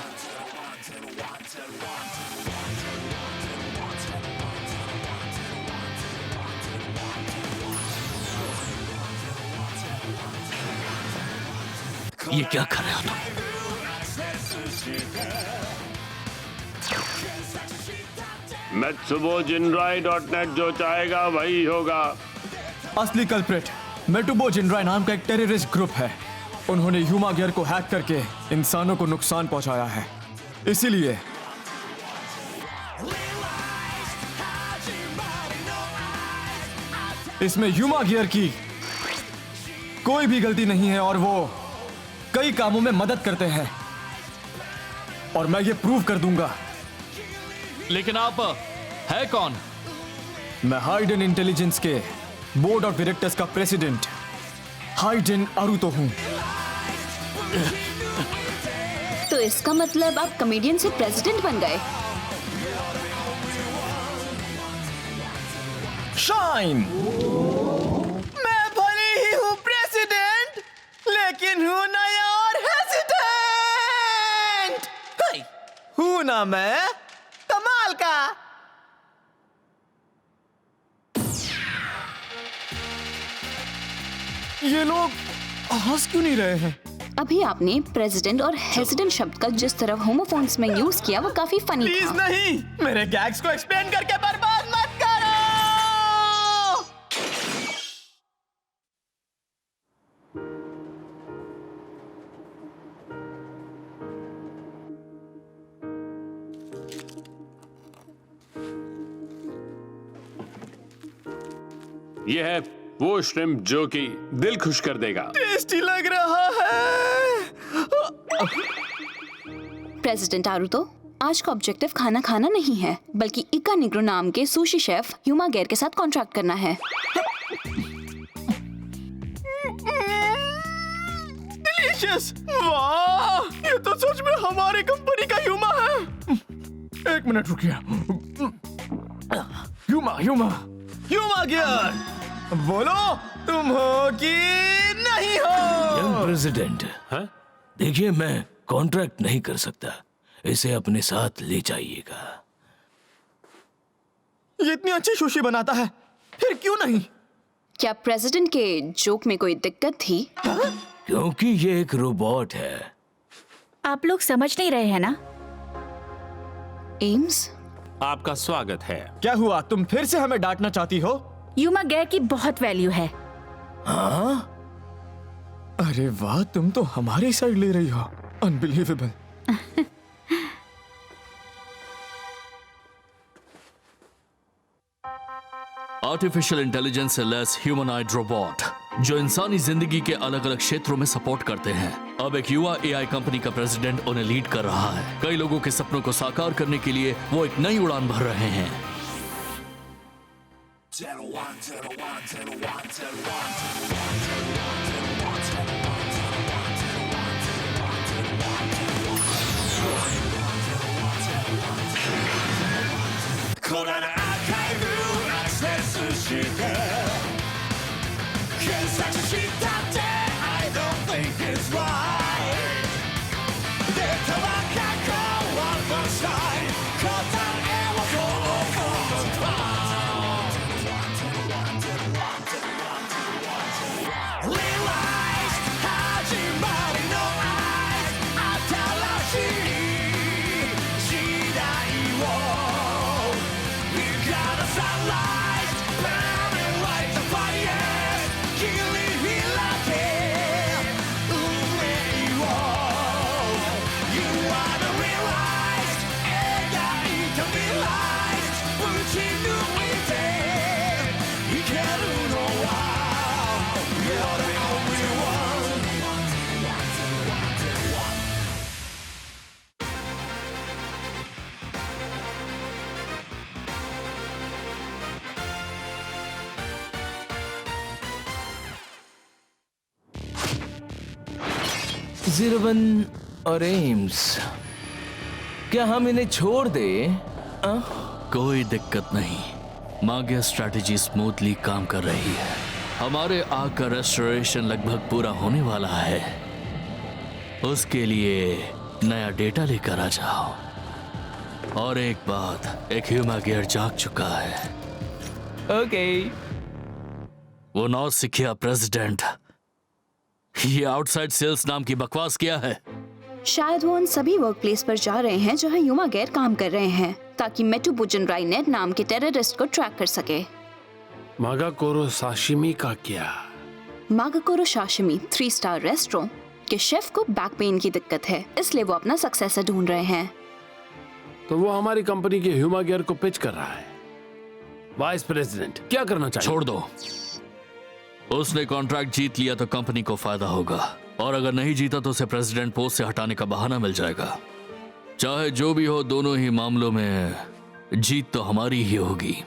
ये क्या कर रहे हो तुम? Metsubo-Jinrai.net जो चाहेगा वही होगा। असली कल्प्रिट मेटुबो जिनराय नाम का एक टेररिस्ट ग्रुप है। उन्होंने ह्यूमा गियर को हैक करके इंसानों को नुकसान पहुंचाया है। इसीलिए इसमें ह्यूमा गियर की कोई भी गलती नहीं है और वो कई कामों में मदद करते हैं और मैं ये प्रूव कर दूंगा। लेकिन आप है कौन? मैं हाइडन इंटेलिजेंस के बोर्ड ऑफ डायरेक्टर्स का प्रेसिडेंट हाइडन आरुतो हूं। तो इसका मतलब आप कॉमेडियन से प्रेसिडेंट बन गए। शाइन, मैं भले ही हूं प्रेसिडेंट, लेकिन हूं नया और हेसिडेंट। हूं ना मैं कमाल का। ये लोग हंस क्यों नहीं रहे हैं? अभी आपने प्रेसिडेंट और हेसिडेंट शब्द का जिस तरह होमोफोन्स में यूज किया वो काफी फनी था। प्लीज नहीं, मेरे गैग्स को एक्सप्लेन करके बर्बाद मत करो। यह है वो श्रिम्प जो कि दिल खुश कर देगा। टेस्टी लग रहा है। प्रेसिडेंट आरुतो, आज का ऑब्जेक्टिव खाना खाना नहीं है, बल्कि इका निग्रो नाम के सुशी शेफ ह्यूमा गेर के साथ कॉन्ट्रैक्ट करना है। डिलीशियस! वाह, ये तो सच में हमारी कंपनी का ह्यूमा है। एक मिनट रुकिए। ह्यूमा ह्यूमा ह्यूमा गियर, बोलो तुम हो कि नहीं हो? यंग प्रेसिडेंट, देखिए मैं कॉन्ट्रैक्ट नहीं कर सकता, इसे अपने साथ ले जाइएगा। ये इतनी अच्छी सुशी बनाता है, फिर क्यों नहीं? क्या प्रेसिडेंट के जोक में कोई दिक्कत थी? क्योंकि ये एक रोबोट है। आप लोग समझ नहीं रहे हैं ना? एम्स, आपका स्वागत है। क्या हुआ, तुम फिर से हमें डांटना चाहती हो? ह्यूमा गेयर की बहुत वैल्यू है। हाँ? अरे वाह, तुम तो हमारी साइड ले रही हो। अनबिलीवेबल। आर्टिफिशियल इंटेलिजेंस से लेस ह्यूमनॉइड रोबोट जो इंसानी जिंदगी के अलग अलग क्षेत्रों में सपोर्ट करते हैं। अब एक युवा एआई कंपनी का प्रेसिडेंट उन्हें लीड कर रहा है। कई लोगों के सपनों को साकार करने के लिए वो एक नई उड़ान भर रहे हैं। ज़ीरोवन और एम्स, क्या हम इन्हें छोड़ दें? कोई दिक्कत नहीं, मागिया स्ट्रैटेजी स्मूथली काम कर रही है। हमारे आग का रेस्टोरेशन लगभग पूरा होने वाला है। उसके लिए नया डेटा लेकर आ जाओ। और एक बात, एक ह्यूमा गियर जाग चुका है। ओके। वो नौसिखिया प्रेसिडेंट ये आउटसाइड सेल्स नाम की बकवास किया है। शायद वो उन सभी वर्क प्लेस पर जा रहे हैं जहाँ यूमा गैर काम कर रहे हैं, ताकि मेटू बुजनराई नेट नाम के टेररिस्ट को ट्रैक कर सके। मागाकोरो साशिमी का क्या? मागाकोरो साशिमी 3 स्टार रेस्टोरेंट के शेफ को बैक पेन की दिक्कत है, इसलिए वो अपना सक्सेसर ढूंढ रहे हैं। तो वो हमारी कंपनी के ह्यूमा गियर को पिच कर रहा है। वाइस प्रेसिडेंट क्या करना चाहिए? छोड़ दो। उसने कॉन्ट्रैक्ट जीत लिया तो कंपनी को फायदा होगा, और अगर नहीं जीता तो उसे प्रेसिडेंट पोस्ट से हटाने का बहाना मिल जाएगा। चाहे जो भी हो, दोनों ही मामलों में जीत तो हमारी ही होगी।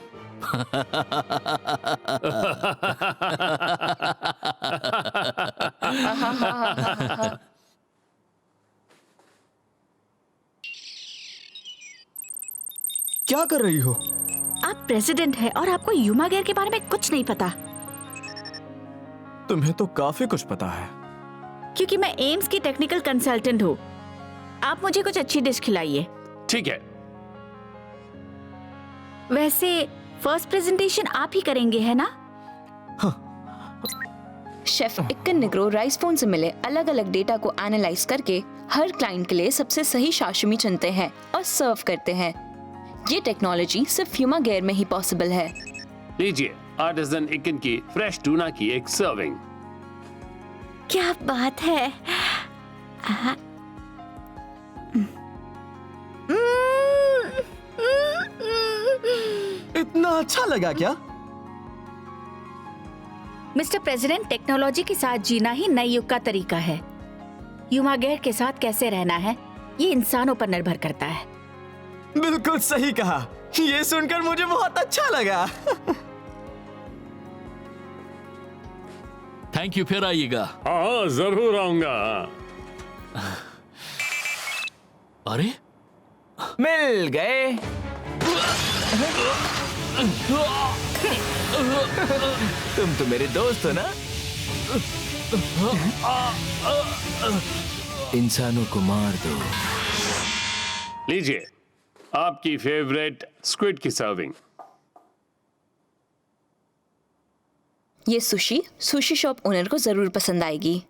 क्या कर रही हो? आप प्रेसिडेंट हैं और आपको यूमा गैर के बारे में कुछ नहीं पता। तुम्हें तो काफी कुछ पता है। क्योंकि मैं एम्स की टेक्निकल कंसल्टेंट हूँ। आप मुझे कुछ अच्छी डिश खिलाइए। ठीक है। वैसे फर्स्ट प्रेजेंटेशन आप ही करेंगे, है ना? शेफ इक्कन निग्रो राइस फोन से मिले अलग अलग डेटा को एनालाइज करके हर क्लाइंट के लिए सबसे सही साशिमी चुनते हैं और सर्व करते हैं। ये टेक्नोलॉजी सिर्फ ह्यूमा गैर में ही पॉसिबल है। लीजिए आर्टिसन इक्कन की फ्रेश टूना की एक सर्विंग। क्या बात है। इतना अच्छा लगा क्या? मिस्टर प्रेसिडेंट, टेक्नोलॉजी के साथ जीना ही नए युग का तरीका है। ह्यूमा गैर के साथ कैसे रहना है, ये इंसानों पर निर्भर करता है। बिल्कुल सही कहा। ये सुनकर मुझे बहुत अच्छा लगा। थैंक यू, फिर आइएगा। हाँ, जरूर आऊंगा। अरे मिल गए। तुम तो मेरे दोस्त हो ना? इंसानों को मार दो। लीजिए आपकी फेवरेट स्क्विड की सर्विंग। ये सुशी शॉप ओनर को जरूर पसंद आएगी।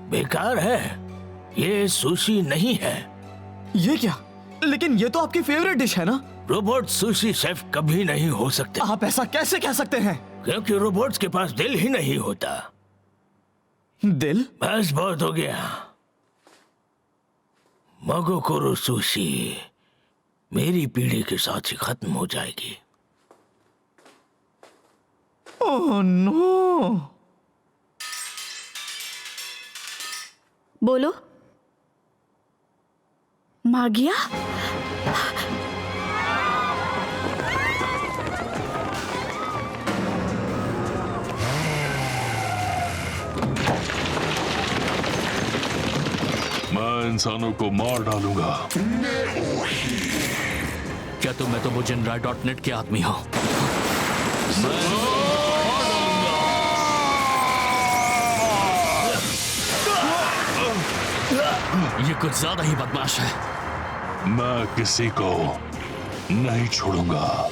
बेकार है, ये सुशी नहीं है। ये क्या? लेकिन ये तो आपकी फेवरेट डिश है ना? रोबोट सुशी शेफ कभी नहीं हो सकते। आप ऐसा कैसे कह सकते हैं? क्योंकि रोबोट्स के पास दिल ही नहीं होता। दिल? बस बहुत हो गया। मागाकोरो सुशी मेरी पीढ़ी के साथ ही खत्म हो जाएगी। Oh no. बोलो। मागिया? मैं इंसानों को मार डालूंगा। क्या तुम मैं तो बुजनराई.net के आदमी हो? ये कुछ ज्यादा ही बदमाश है। मैं किसी को नहीं छोड़ूंगा।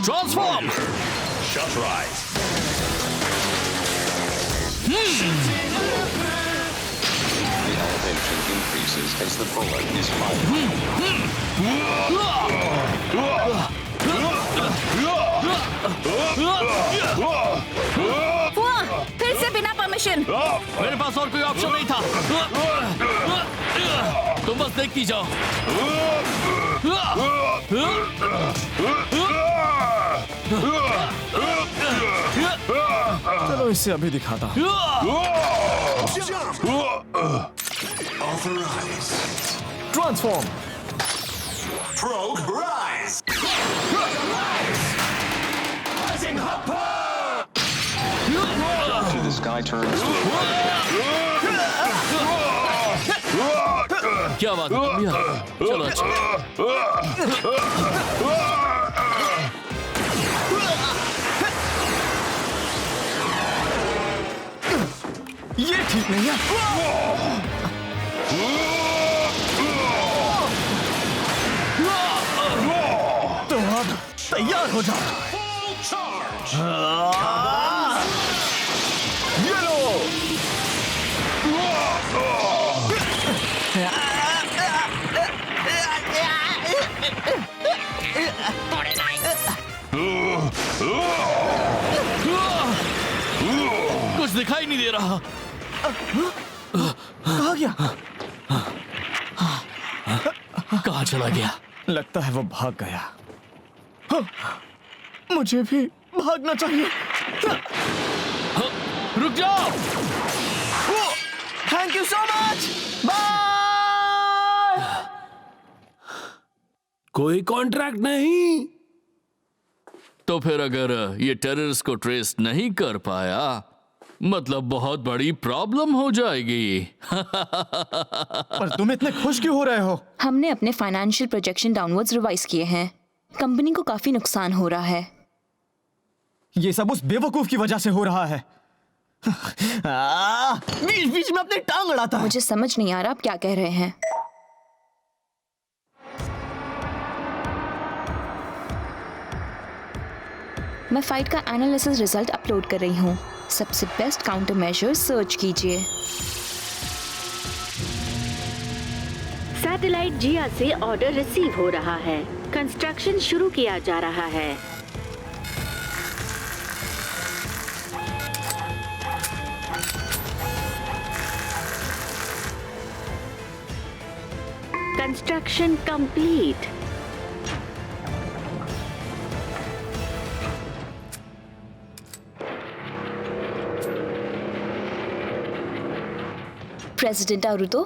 Transform. Shut right. The elevation increases as the bullet is fired. फिर से बिना परमिशन। मेरे पास और कोई ऑप्शन नहीं था। तुम बस देखती जाओ। चलो इससे अभी दिखाता हूँ। Transform. Progress. Rising Hopper. To the sky turns to a rider. क्या बात है भैया? चलो अच्छा। ये ठीक नहीं है। तो अब तैयार हो जाओ। ये लो। कुछ दिखाई नहीं दे रहा। कहाँ गया? कहाँ चला गया? लगता है वो भाग गया। हाँ, मुझे भी भागना चाहिए। हाँ, रुक जाओ। Thank you so much. Bye. कोई कॉन्ट्रैक्ट नहीं। तो फिर अगर ये टेररिस्ट को ट्रेस नहीं कर पाया, मतलब बहुत बड़ी प्रॉब्लम हो जाएगी। पर तुम इतने खुश क्यों हो रहे हो? हमने अपने फाइनेंशियल प्रोजेक्शन डाउनवर्ड्स रिवाइज किए हैं। कंपनी को काफी नुकसान हो रहा है। ये सब उस बेवकूफ की वजह से हो रहा है। बीच बीच में अपनी टांग अड़ाता है। मुझे समझ नहीं आ रहा आप क्या कह रहे हैं। मैं फाइट का एनालिसिस रिजल्ट अपलोड कर रही हूँ। सबसे बेस्ट काउंटर मेजर सर्च कीजिए। सैटेलाइट जिया से ऑर्डर रिसीव हो रहा है। कंस्ट्रक्शन शुरू किया जा रहा है। Construction complete. प्रेसिडेंट आरुतो,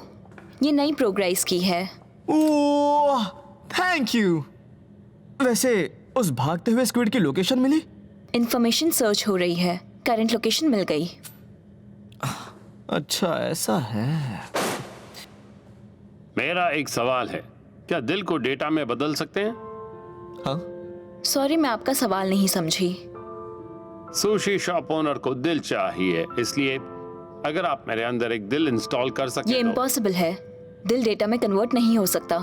ये नई प्रोग्रेस की है। ओह, थैंक यू। वैसे उस भागते हुए स्क्विड की लोकेशन मिली? इंफॉर्मेशन सर्च हो रही है। करंट लोकेशन मिल गई। अच्छा ऐसा है। मेरा एक सवाल है, क्या दिल को डेटा में बदल सकते हैं? हाँ? सॉरी, मैं आपका सवाल नहीं समझी। सुशी शॉप ओनर को दिल चाहिए, इसलिए अगर आप मेरे अंदर एक दिल इंस्टॉल कर सकें ये तो। इम्पॉसिबल है। दिल डेटा में कन्वर्ट नहीं हो सकता।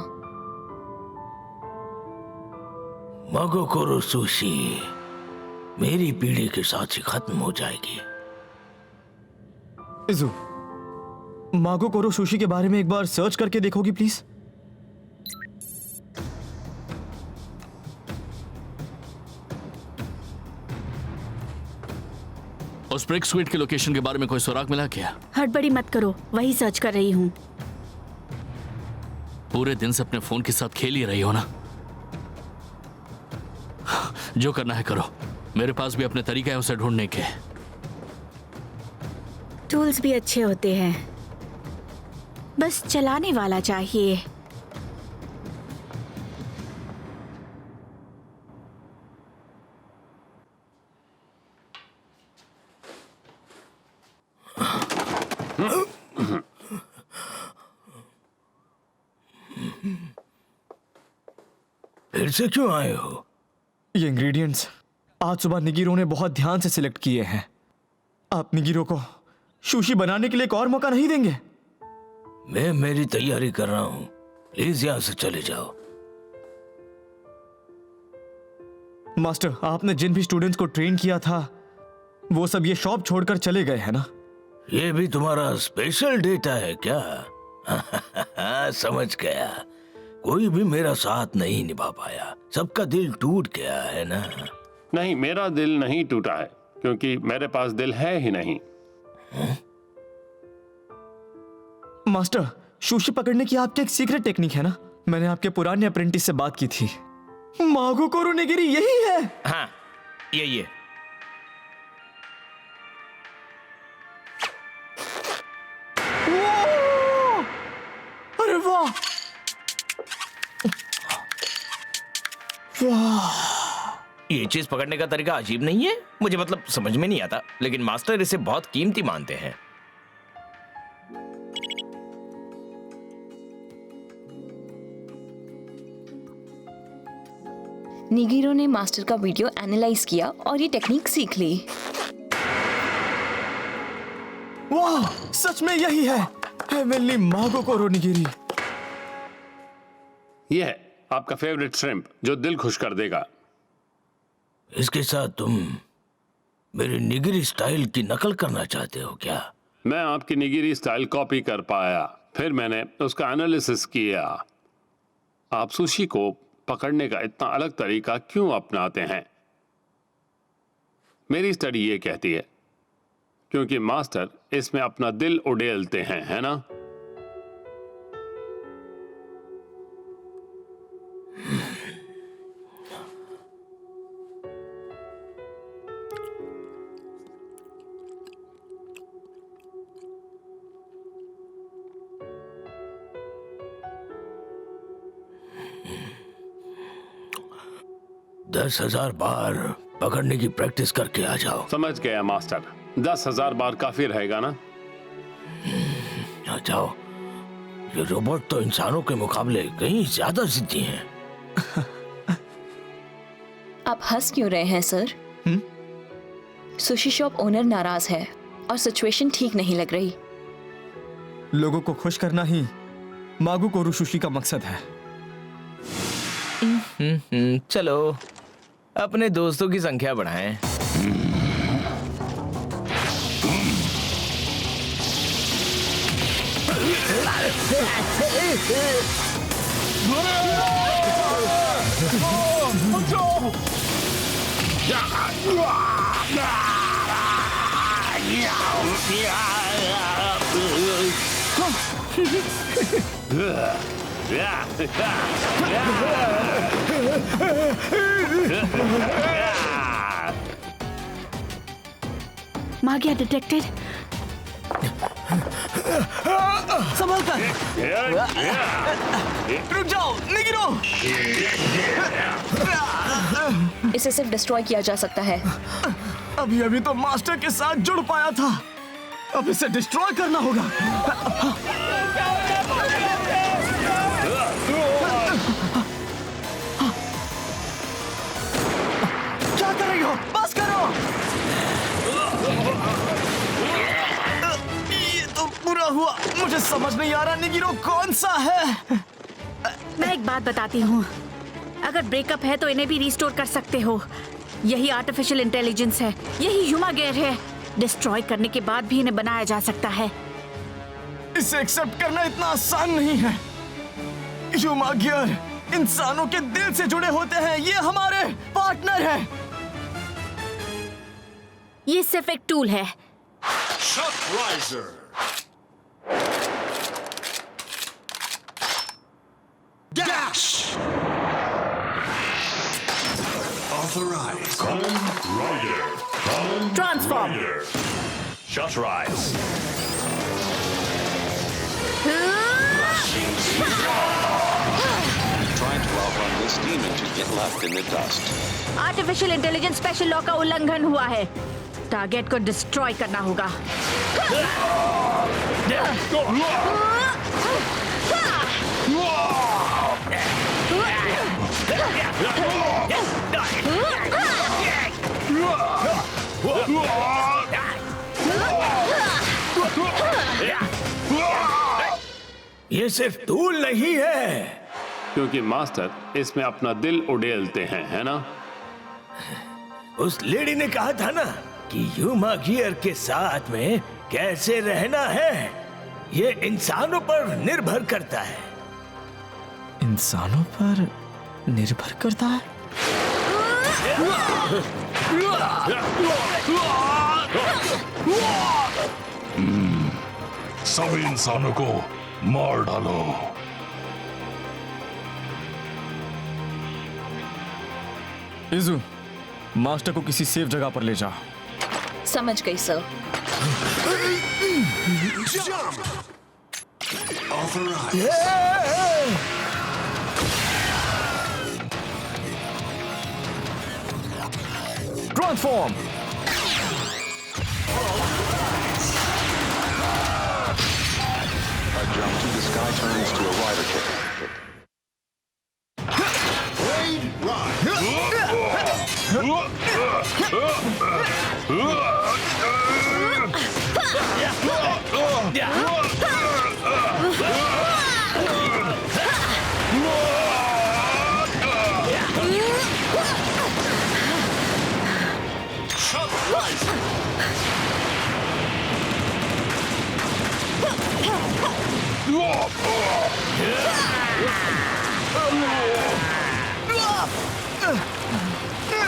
मागोकोरो सुशी मेरी पीढ़ी के साथ ही खत्म हो जाएगी। इज़ू, मागोकोरो सुशी के बारे में एक बार सर्च करके देखोगी प्लीज? उस ब्रिक स्क्विड के लोकेशन के बारे में कोई सुराग मिला क्या? हड़बड़ी मत करो, वही सर्च कर रही हूँ। पूरे दिन से अपने फोन के साथ खेल ही रही हो ना? जो करना है करो। मेरे पास भी अपने तरीके हैं उसे ढूंढने के। टूल्स भी अच्छे होते हैं, बस चलाने वाला चाहिए। फिर से क्यों आए हो? ये इंग्रेडिएंट्स आज सुबह निगिरो ने बहुत ध्यान से सिलेक्ट किए हैं। आप निगिरो को सुशी बनाने के लिए एक और मौका नहीं देंगे? मैं मेरी तैयारी कर रहा हूं, प्लीज यहां से चले जाओ। मास्टर, आपने जिन भी स्टूडेंट्स को ट्रेन किया था वो सब ये शॉप छोड़कर चले गए हैं ना? ये भी तुम्हारा स्पेशल डेटा है क्या? समझ गया। कोई भी मेरा साथ नहीं निभा पाया, सबका दिल टूट गया है ना? नहीं, मेरा दिल नहीं टूटा है, क्योंकि मेरे पास दिल है ही नहीं। मास्टर, सुशी पकड़ने की आपकी एक सीक्रेट टेक्निक है ना? मैंने आपके पुराने अप्रेंटिस से बात की थी। मागोकोरो निगिरी यही है? हाँ, यही है। अरे वाह वाह! ये चीज पकड़ने का तरीका अजीब नहीं है? मुझे मतलब समझ में नहीं आता, लेकिन मास्टर इसे बहुत कीमती मानते हैं। निगिरो ने मास्टर का वीडियो एनालाइज किया और ये टेक्निक सीख ली। वाह, सच में यही है हेवनली मागो को रोनिगिरी। यह है आपका फेवरेट श्रिम्प जो दिल खुश कर देगा। इसके साथ तुम मेरी निगिरी स्टाइल की नकल करना चाहते हो क्या? मैं आपकी निगिरी स्टाइल कॉपी कर पाया, फिर मैंने उसका एनालिसिस किया। आप सुशी को पकड़ने का इतना अलग तरीका क्यों अपनाते हैं? मेरी स्टडी ये कहती है क्योंकि मास्टर इसमें अपना दिल उड़ेलते हैं, है ना? दस 10,000 बार पकड़ने की प्रैक्टिस करके आ जाओ। समझ गया मास्टर। 10,000 बार काफी रहेगा ना? आ जाओ। ये रोबोट तो इंसानों के मुकाबले कहीं ज्यादा जिद्दी हैं। आप हंस क्यों रहे हैं सर? सुशी शॉप ओनर नाराज है और सिचुएशन ठीक नहीं लग रही। लोगों को खुश करना ही मागो कोरो सुशी का मकसद है। चलो अपने दोस्तों की संख्या बढ़ाएं। मागिया डिटेक्टेड। संभल कर। रुक जाओ निगिरो। इसे सिर्फ डिस्ट्रॉय किया जा सकता है। अभी अभी तो मास्टर के साथ जुड़ पाया था, अब इसे डिस्ट्रॉय करना होगा। क्या कर रही हो? बस करो। ये तो बुरा हुआ। मुझे समझ नहीं आ रहा निगिरो कौन सा है। मैं एक बात बताती हूँ, अगर ब्रेकअप है तो इन्हें भी रिस्टोर कर सकते हो। यही आर्टिफिशियल इंटेलिजेंस है, यही ह्यूमा गेयर है। डिस्ट्रॉय करने के बाद भी इन्हें बनाया जा सकता है। इसे एक्सेप्ट करना इतना आसान नहीं है। ह्यूमा गेयर इंसानों के दिल से जुड़े होते हैं, ये हमारे पार्टनर हैं। ये सिर्फ एक टूल है। Dash! Authorized. Kamen Rider. Transform. Shot Rise. Trying to outrun this demon to get left in the dust. Artificial intelligence special law का उल्लंघन हुआ है। टारगेट को डिस्ट्रॉय करना होगा। ये सिर्फ टूल नहीं है, क्योंकि मास्टर इसमें अपना दिल उड़ेलते हैं, है ना? उस लेडी ने कहा था ना कि ह्यूमा गियर के साथ में कैसे रहना है, ये इंसानों पर निर्भर करता है। इंसानों पर निर्भर करता है? सभी इंसानों को मार डालो। इज़ू, मास्टर को किसी सेफ जगह पर ले जा। समझ गई sir. Transform. A jump to the sky turns to a rider kick. Blade Ride.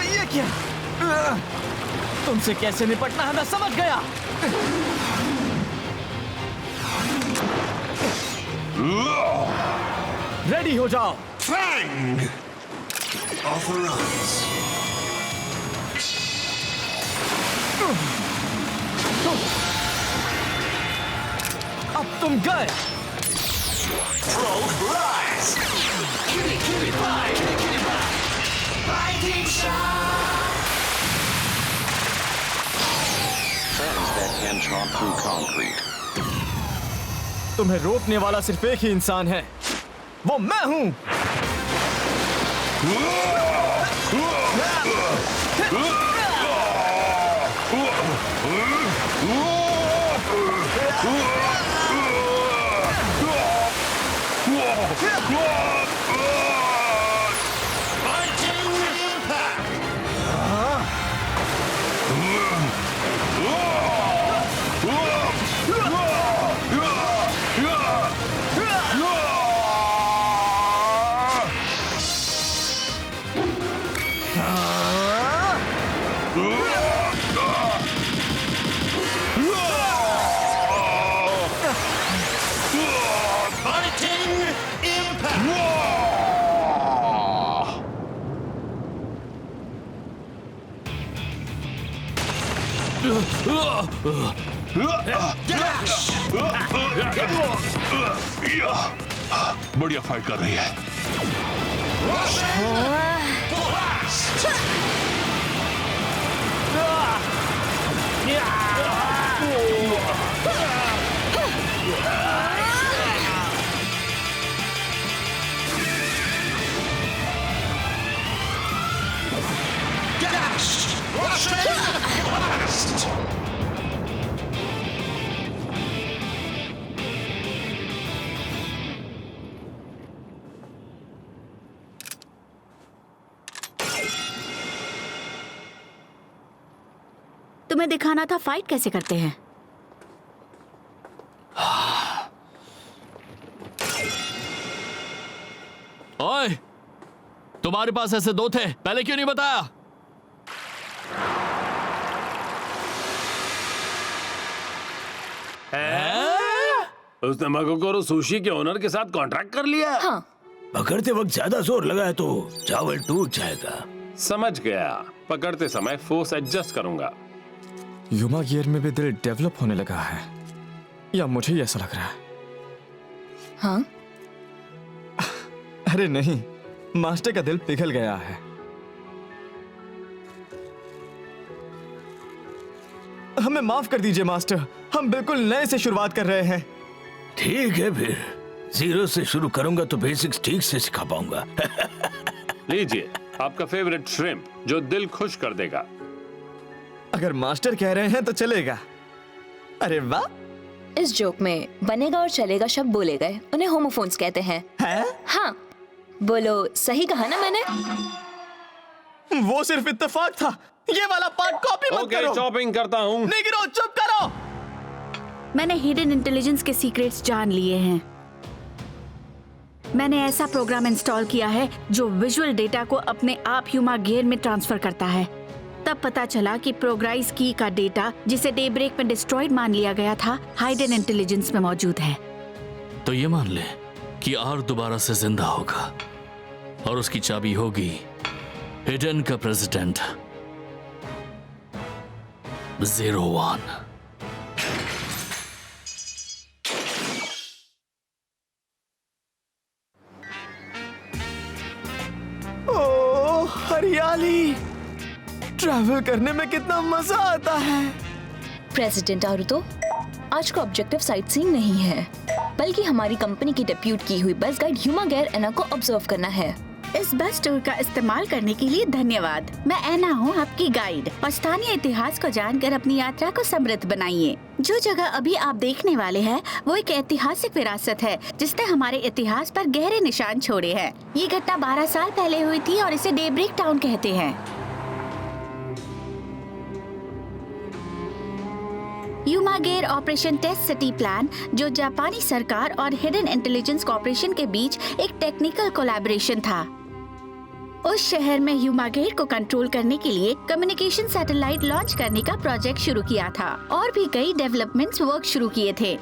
ये क्या? तुमसे कैसे निपटना है मैं समझ गया। रेडी हो जाओ। Fang! Authorize. अब तुम गए। Rogue rise! Kitty, kitty pie! Kitty, kitty pie! Lightning shot! Fangs that can chomp through concrete. तुम्हें रोकने वाला सिर्फ एक ही इंसान है, वो मैं हूं। बढ़िया फाइट कर रही है। तुम्हें दिखाना था फाइट कैसे करते हैं। ओए, तुम्हारे पास ऐसे दो थे, पहले क्यों नहीं बताया? उसने मकोकोरो सुशी के ओनर के साथ कॉन्ट्रैक्ट कर लिया। हाँ। पकड़ते वक्त ज्यादा जोर लगाया तो चावल टूट जाएगा। समझ गया, पकड़ते समय फोर्स एडजस्ट करूंगा। युमा गियर में भी दिल डेवलप होने लगा है, या मुझे ही ऐसा लग रहा है? हाँ? अरे नहीं, मास्टर का दिल पिघल गया है। हमें माफ कर दीजिए मास्टर, हम बिल्कुल नए से शुरुआत कर रहे हैं। ठीक है, फिर जीरो से शुरू करूंगा तो बेसिक्स ठीक से सिखा पाऊंगा। लीजिए आपका फेवरेट श्रिम्प जो दिल खुश कर देगा। अगर मास्टर कह रहे हैं तो चलेगा। अरे वाह! इस जोक में बनेगा और चलेगा शब्द बोले गए, उन्हें होमोफोन्स कहते हैं। हाँ, बोलो सही कहा ना मैंने? वो सिर्फ इत्तेफाक था, ये वाला पार्ट कॉपी मत करो। चॉपिंग करता हूँ। निगरो चुप करो। मैंने हिडन इंटेलिजेंस के सीक्रेट्स जान लिए हैं। मैंने ऐसा प्रोग्राम इंस्टॉल किया है जो विजुअल डेटा को अपने आप ह्यूमा गियर में ट्रांसफर करता है। तब पता चला कि प्रोग्राइज की का डेटा जिसे डेब्रेक में डिस्ट्रॉयड मान लिया गया था, हाइडन इंटेलिजेंस में मौजूद है। तो ये मान ले कि आर दोबारा से जिंदा होगा और उसकी चाबी होगी हिडन का प्रेसिडेंट 01। ओह, हरियाली! ट्रैवल करने में कितना मजा आता है। प्रेसिडेंट आरुतो, आज का ऑब्जेक्टिव साइट सीइंग नहीं है, बल्कि हमारी कंपनी की डेप्यूट की हुई बस गाइड ह्यूमा गियर एना को ऑब्जर्व करना है। इस बस टूर का इस्तेमाल करने के लिए धन्यवाद। मैं ऐना हूँ, आपकी गाइड, और स्थानीय इतिहास को जानकर अपनी यात्रा को समृद्ध बनाइए। जो जगह अभी आप देखने वाले हैं वो एक ऐतिहासिक विरासत है जिसने हमारे इतिहास पर गहरे निशान छोड़े हैं। ये घटना 12 साल पहले हुई थी और इसे डेब्रिक टाउन कहते हैं। ह्यूमागेर ऑपरेशन टेस्ट सिटी प्लान, जो जापानी सरकार और हिडन इंटेलिजेंस कॉर्पोरेशन के बीच एक टेक्निकल कोलैबोरेशन था। उस शहर में ह्यूमागेर को कंट्रोल करने के लिए कम्युनिकेशन सैटेलाइट लॉन्च करने का प्रोजेक्ट शुरू किया था और भी कई डेवलपमेंट्स वर्क शुरू किए थे।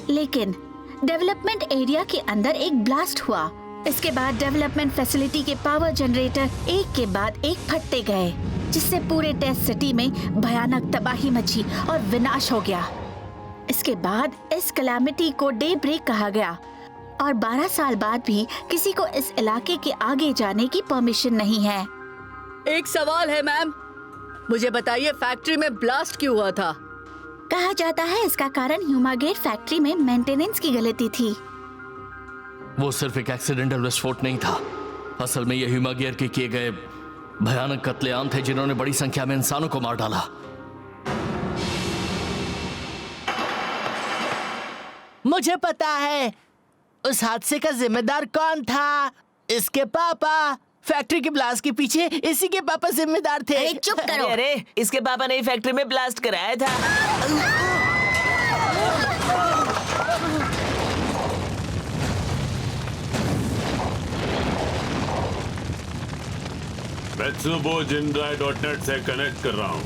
लेकिन डेवलपमेंट एरिया के अंदर एक ब्लास्ट हुआ। इसके बाद डेवलपमेंट फैसिलिटी के पावर जनरेटर एक के बाद एक फटते गए, जिससे पूरे टेस्ट सिटी में भयानक तबाही मची और विनाश हो गया। इसके बाद इस कैलामिटी को डे ब्रेक कहा गया और 12 साल बाद भी किसी को इस इलाके के आगे जाने की परमिशन नहीं है। एक सवाल है मैम, मुझे बताइए फैक्ट्री में ब्लास्ट क्यों हुआ था? कहा जाता है इसका कारण ह्यूमागेर फैक्ट्री में मेंटेनेंस की गलती थी। वो सिर्फ एक एक्सीडेंटल विस्फोट नहीं था। असल में ये ह्यूमागेर के किए गए भयानक कत्लेआम थे जिन्होंने बड़ी संख्या में इंसानों को मार डाला। मुझे पता है उस हादसे का जिम्मेदार कौन था। इसके पापा। फैक्ट्री के ब्लास्ट के पीछे इसी के पापा जिम्मेदार थे। अरे चुप करो। अरे इसके पापा ने फैक्ट्री में ब्लास्ट कराया था। मैं tsubojinrai.net से कनेक्ट कर रहा हूँ।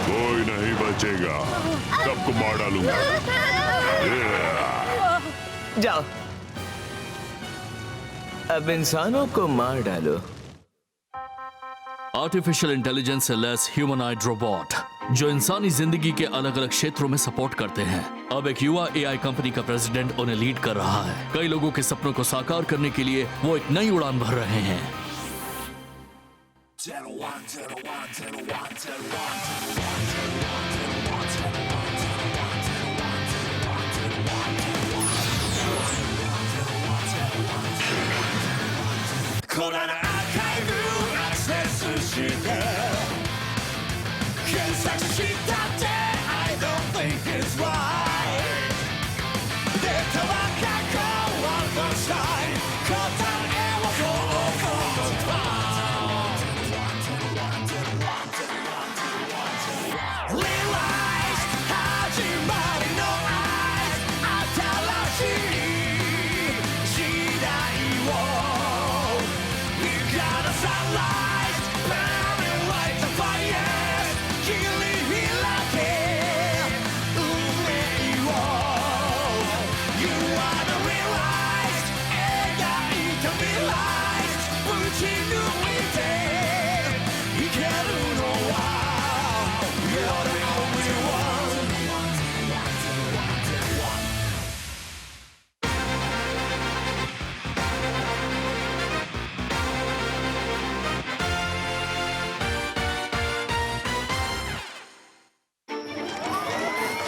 कोई नहीं बचेगा, सबको मार डालूंगा। जाओ, अब इंसानों को मार डालो। आर्टिफिशियल इंटेलिजेंस से लेस ह्यूमनॉइड रोबोट जो इंसानी जिंदगी के अलग अलग क्षेत्रों में सपोर्ट करते हैं। अब एक युवा एआई कंपनी का प्रेसिडेंट उन्हें लीड कर रहा है। कई लोगों के सपनों को साकार करने के लिए वो एक नई उड़ान भर रहे हैं।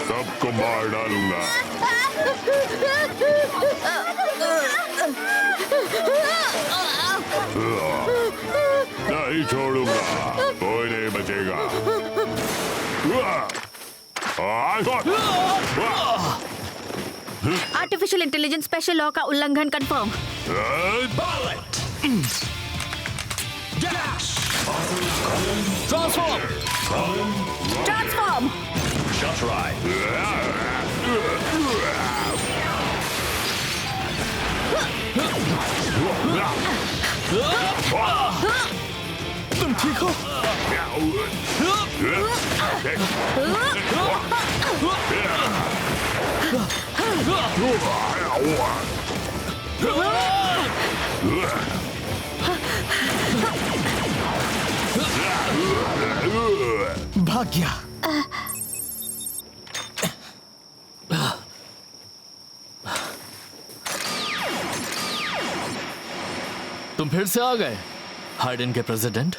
सबको मार डालूंगा। नहीं छोड़ूंगा, कोई नहीं बचेगा। आर्टिफिशियल इंटेलिजेंस स्पेशल लॉ का उल्लंघन कंफर्म। ट्रांसफॉर्म। Just right. तुम ठीक हो? भाग गया। तुम फिर से आ गए, हाइडन के प्रेसिडेंट।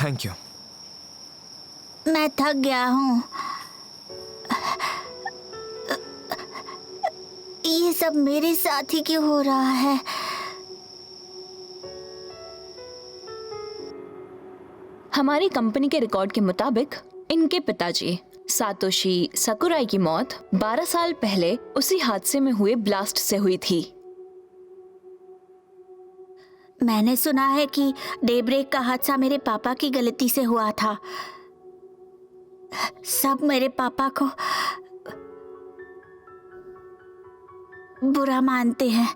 Thank you. मैं थक गया हूँ। ये सब मेरे साथ ही क्यों हो रहा है? हमारी कंपनी के रिकॉर्ड के मुताबिक इनके पिताजी सातोशी सकुराई की मौत 12 साल पहले उसी हादसे में हुए ब्लास्ट से हुई थी। मैंने सुना है कि डेब्रेक का हादसा मेरे पापा की गलती से हुआ था। सब मेरे पापा को बुरा मानते हैं,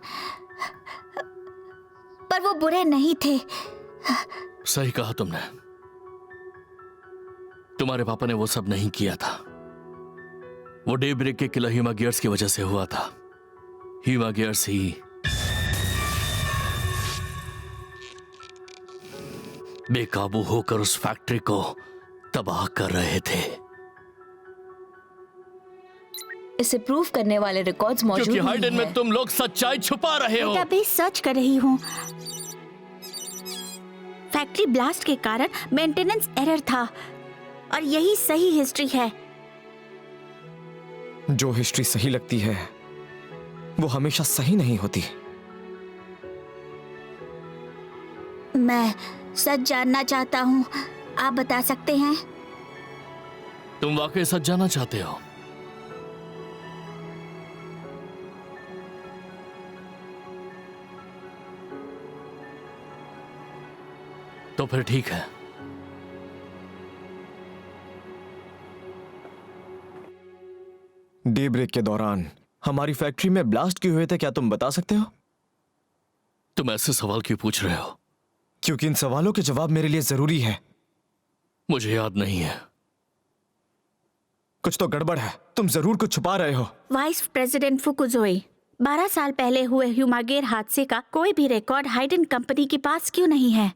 पर वो बुरे नहीं थे। सही कहा तुमने। तुम्हारे पापा ने वो सब नहीं किया था। वो डे ब्रेक के किला ह्यूमा गियर्स की वजह से हुआ था। ह्यूमा गियर्स ही बेकाबू होकर उस फैक्ट्री को तबाह कर रहे थे। इसे प्रूव करने वाले रिकॉर्ड्स मौजूद क्योंकि नहीं हाइडन में है। तुम लोग सच्चाई छुपा रहे हो। डेटाबेस सर्च कर रही हूँ। फैक्ट्री ब्लास्ट के कारण मेंटेनेंस एरर था और यही सही हिस्ट्री है। जो हिस्ट्री सही लगती है वो हमेशा सही नहीं होती। मैं सच जानना चाहता हूँ, आप बता सकते हैं? तुम वाकई सच जानना चाहते हो? तो फिर ठीक है। डे ब्रेक के दौरान हमारी फैक्ट्री में ब्लास्ट क्यों हुए थे, क्या तुम बता सकते हो? तुम ऐसे सवाल क्यों पूछ रहे हो? क्योंकि इन सवालों के जवाब मेरे लिए जरूरी है। मुझे याद नहीं है। कुछ तो गड़बड़ है, तुम जरूर कुछ छुपा रहे हो। वाइस प्रेसिडेंट फुकुजोई, 12 साल पहले हुए ह्यूमागेर हादसे का कोई भी रिकॉर्ड हाइडन कंपनी के पास क्यों नहीं है?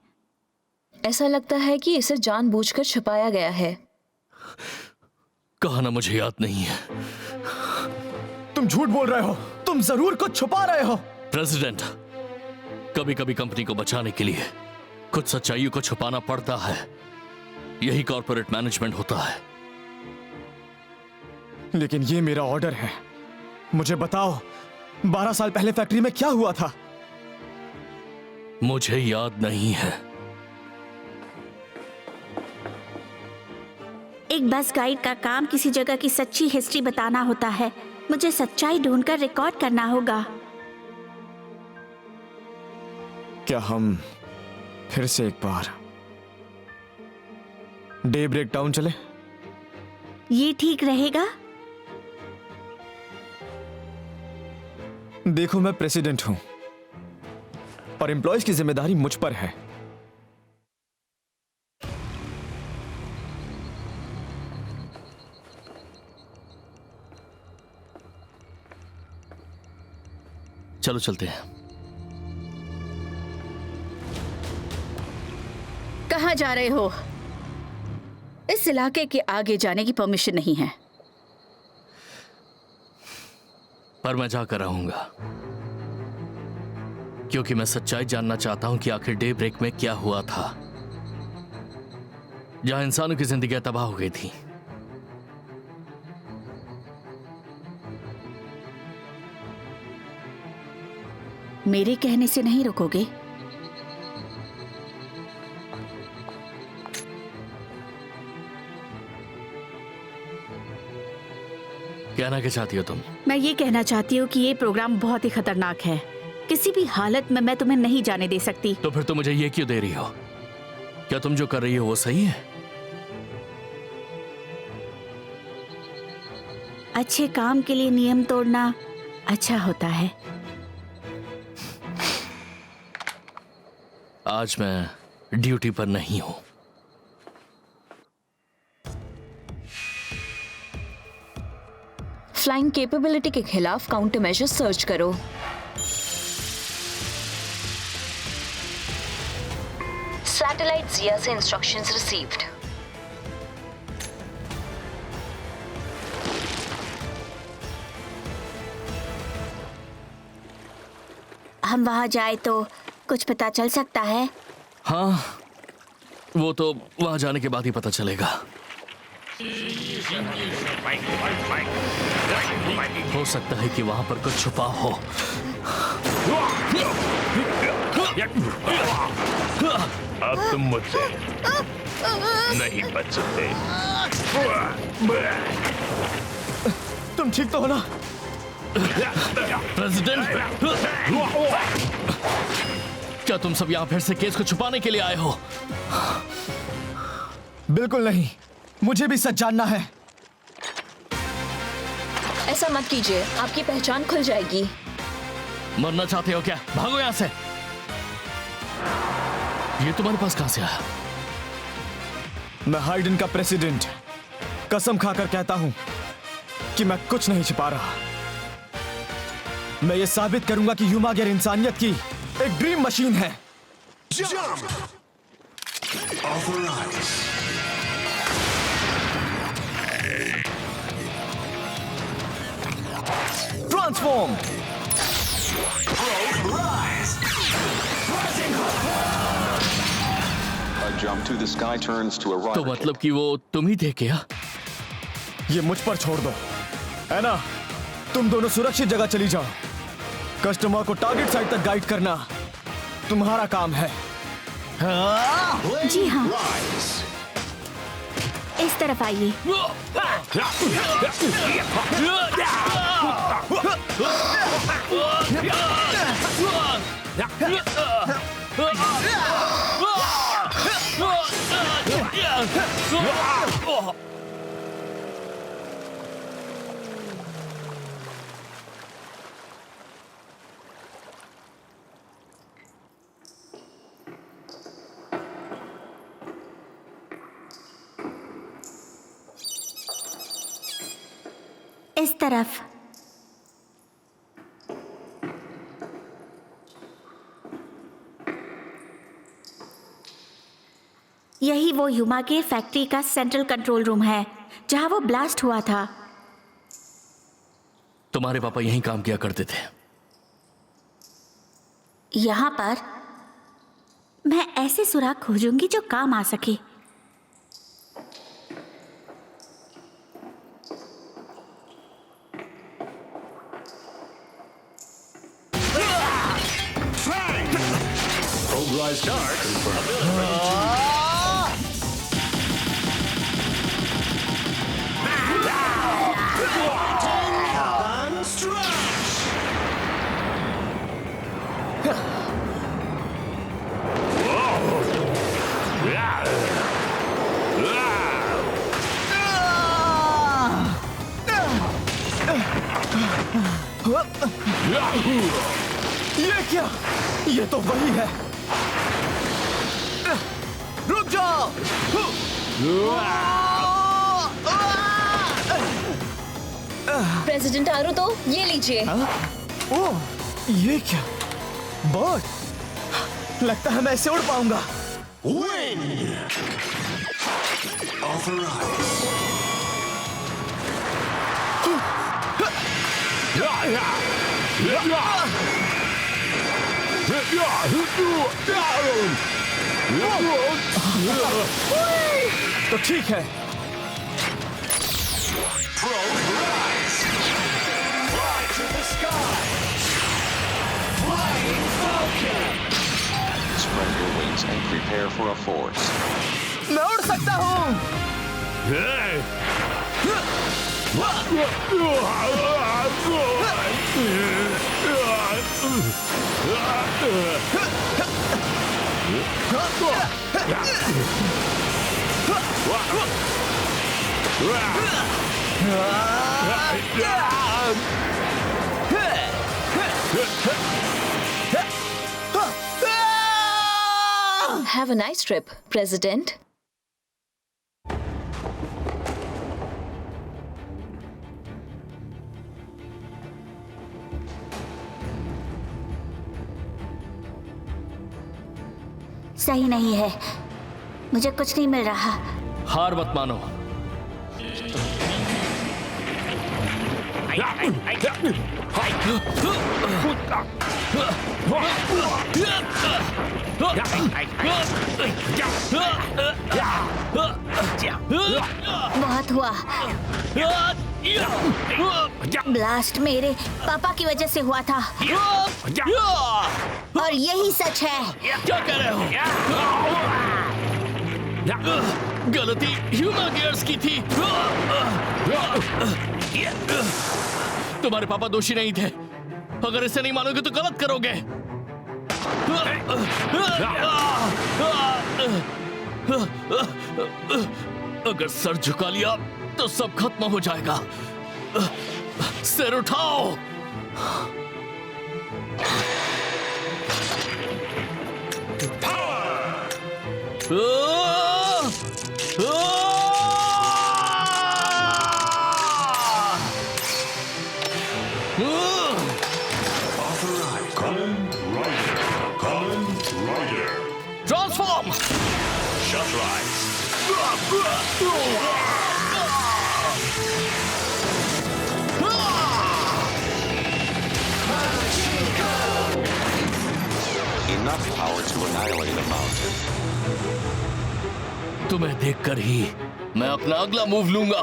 ऐसा लगता है कि इसे जानबूझकर छुपाया गया है। कहा ना मुझे याद नहीं है। तुम झूठ बोल रहे हो, तुम जरूर कुछ छुपा रहे हो। प्रेसिडेंट, कभी कभी कंपनी को बचाने के लिए कुछ सच्चाइयों को छुपाना पड़ता है। यही कॉर्पोरेट मैनेजमेंट होता है। लेकिन ये मेरा ऑर्डर है, मुझे बताओ 12 साल पहले फैक्ट्री में क्या हुआ था? मुझे याद नहीं है। एक बस गाइड का काम किसी जगह की सच्ची हिस्ट्री बताना होता है। मुझे सच्चाई ढूंढकर रिकॉर्ड करना होगा। क्या हम फिर से एक बार डे ब्रेक टाउन चले? ये ठीक रहेगा? देखो, मैं प्रेसिडेंट हूं और एम्प्लॉयज की जिम्मेदारी मुझ पर है। चलो चलते हैं। कहाँ जा रहे हो? इस इलाके के आगे जाने की परमिशन नहीं है। पर मैं जाकर रहूंगा, क्योंकि मैं सच्चाई जानना चाहता हूं कि आखिर डे ब्रेक में क्या हुआ था, जहां इंसानों की जिंदगियां तबाह हो गई थी। मेरे कहने से नहीं रुकोगे? कहना क्या चाहती हो तुम? मैं ये कहना चाहती हूँ कि ये प्रोग्राम बहुत ही खतरनाक है। किसी भी हालत में मैं तुम्हें नहीं जाने दे सकती। तो फिर तुम मुझे ये क्यों दे रही हो? क्या तुम जो कर रही हो वो सही है? अच्छे काम के लिए नियम तोड़ना अच्छा होता है। आज मैं ड्यूटी पर नहीं हूं। फ्लाइंग कैपेबिलिटी के खिलाफ काउंटर मेजर सर्च करो। सैटेलाइट जिया से इंस्ट्रक्शंस रिसीव्ड। हम वहां जाए तो कुछ पता चल सकता है? हाँ, वो तो वहां जाने के बाद ही पता चलेगा। हो सकता है कि वहां पर कुछ छुपा हो। अब तुम मुझसे नहीं बच सकते। तुम ठीक तो हो ना? प्रेसिडेंट, क्या तुम सब यहाँ फिर से केस को छुपाने के लिए आए हो? बिल्कुल नहीं, मुझे भी सच जानना है। ऐसा मत कीजिए, आपकी पहचान खुल जाएगी। मरना चाहते हो क्या? भागो यहाँ से। ये तुम्हारे पास कहां से आया? मैं हाइडन का प्रेसिडेंट कसम खाकर कहता हूं कि मैं कुछ नहीं छिपा रहा। मैं ये साबित करूंगा कि ह्यूमा गियर इंसानियत की एक ड्रीम मशीन है। Transform. A jump to the sky turns to a तो rider मतलब कि वो तुम ही थे क्या? ये मुझ पर छोड़ दो, है ना? तुम दोनों सुरक्षित जगह चली जाओ। कस्टमर को टारगेट साइट तक गाइड करना तुम्हारा काम है। जी हाँ, इस तरफ आइए। इस तरफ। यही वो ह्यूमा के फैक्ट्री का सेंट्रल कंट्रोल रूम है जहां वो ब्लास्ट हुआ था। तुम्हारे पापा यहीं काम किया करते थे। यहां पर मैं ऐसे सुराग खोजूंगी जो काम आ सके। Progress start. Confirmed. ये क्या? ये तो वही है। रुक जाओ। प्रेसिडेंट आरू, तो ये लीजिए। ओह, ये क्या? बर्ड। लगता है मैं इससे उड़ पाऊंगा। तो ठीक है। Progress. Fly to the sky. Flying Falcon. spread your wings and prepare for a force. मैं उड़ सकता हूँ। Have a nice trip, President. सही नहीं है, मुझे कुछ नहीं मिल रहा। हार मत मानो। बहुत हुआ। ब्लास्ट मेरे पापा की वजह से हुआ था और यही सच है। क्या कह रहे हो? गलती ह्यूमा गियर्स की थी। तुम्हारे पापा दोषी नहीं थे। अगर इसे नहीं मानोगे तो गलत करोगे। अगर सर झुका लिया तो सब खत्म हो जाएगा। सिर उठाओ। Transform! Shut right. Enough power to annihilate a mountain. तुम्हें देखकर ही मैं अपना अगला मूव लूंगा।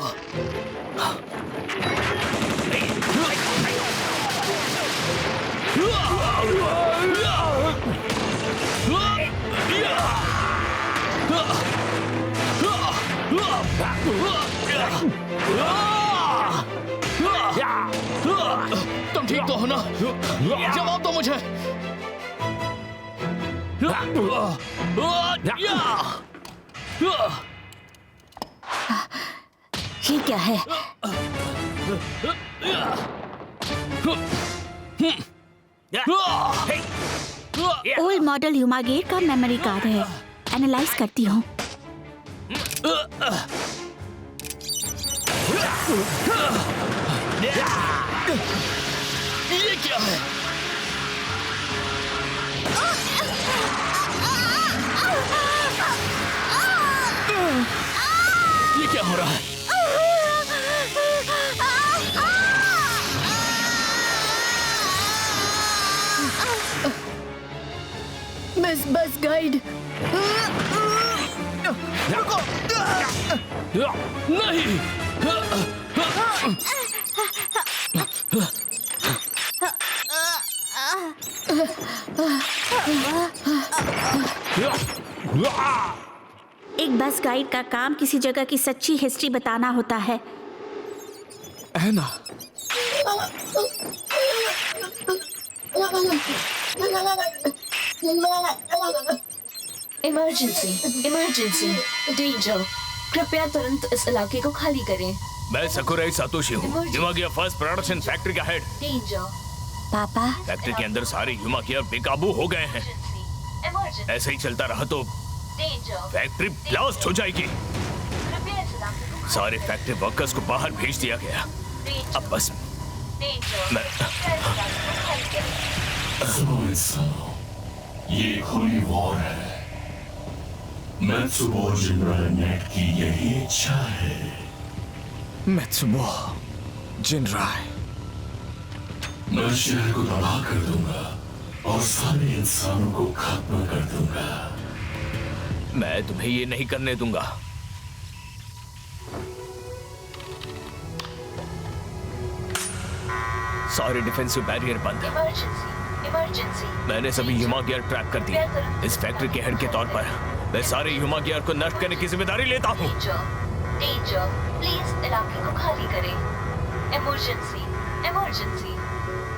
तुम ठीक तो हो ना? जवाब दो मुझे। ये क्या है? ओल्ड मॉडल ह्यूमा गेयर का मेमोरी कार्ड है। एनालाइज करती हूँ। ये क्या है? ये क्या हो रहा है? बस गाइड। नहीं। एक बस गाइड का काम किसी जगह की सच्ची हिस्ट्री बताना होता है। एना, इमरजेंसी, इमरजेंसी, डेंजर। कृपया तुरंत इस इलाके को खाली करें। मैं सकुराई सातोशी हूँ, Huma gear first production factory का हेड। डेंजर। पापा, फैक्ट्री के अंदर सारे ह्यूमा गियर बेकाबू हो गए हैं। ऐसे ही चलता रहा तो फैक्ट्री ब्लास्ट हो जाएगी। सारे फैक्ट्री वर्कर्स को बाहर भेज दिया गया। अब बस मैं ये खुली वॉर है। मैत्सुबो जिनराय नेट की यही इच्छा है। मैत्सुबो जिनराय, मैं शहर को तबाह कर दूंगा और सारे इंसानों को खत्म कर दूंगा। मैं तुम्हें ये नहीं करने दूंगा। सारे डिफेंसिव बैरियर बंद है। मैंने सभी ह्यूमा गियर ट्रैप कर दिए। इस फैक्ट्री के हेड के तौर पर मैं सारे ह्यूमा गियर को नष्ट करने की जिम्मेदारी लेता हूँ। प्लीज इलाके को खाली करें। Emergency, emergency,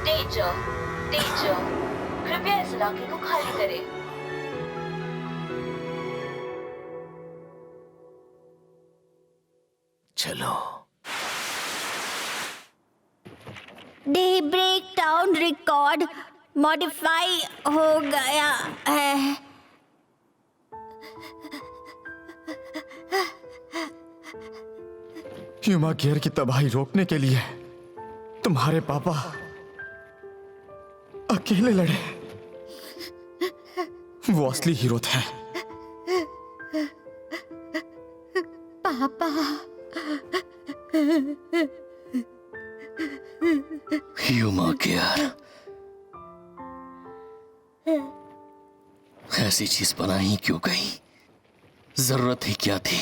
danger, danger. कृपया इस इलाके को खाली करें। चलो। Day break down record modify हो गया है। ह्यूमा गियर की तबाही रोकने के लिए तुम्हारे पापा अकेले लड़े। वो असली हीरो थे। पापा, ह्यूमा गियर ऐसी चीज बना ही क्यों गई? जरूरत ही क्या थी?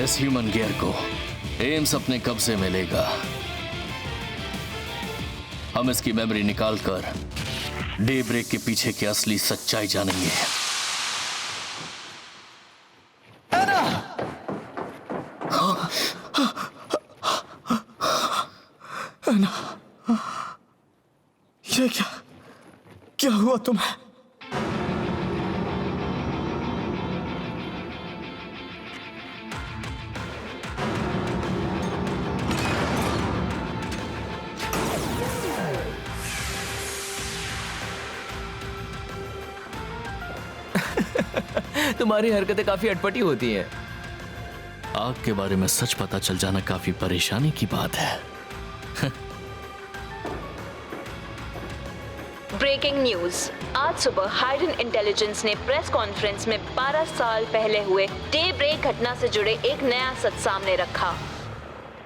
इस ह्यूमन गियर को एम्स अपने कब्जे में लेगा। हम इसकी मेमोरी निकालकर डे ब्रेक के पीछे की असली सच्चाई जानेंगे। ये क्या हुआ तुम्हें? तुम्हारी हरकतें काफी अटपटी होती हैं। आग के बारे में सच पता चल जाना काफी परेशानी की बात है। Breaking news. आज सुबह हाइडन इंटेलिजेंस ने प्रेस कॉन्फ्रेंस में 12 साल पहले हुए डे ब्रेक घटना से जुड़े एक नया सच सामने रखा।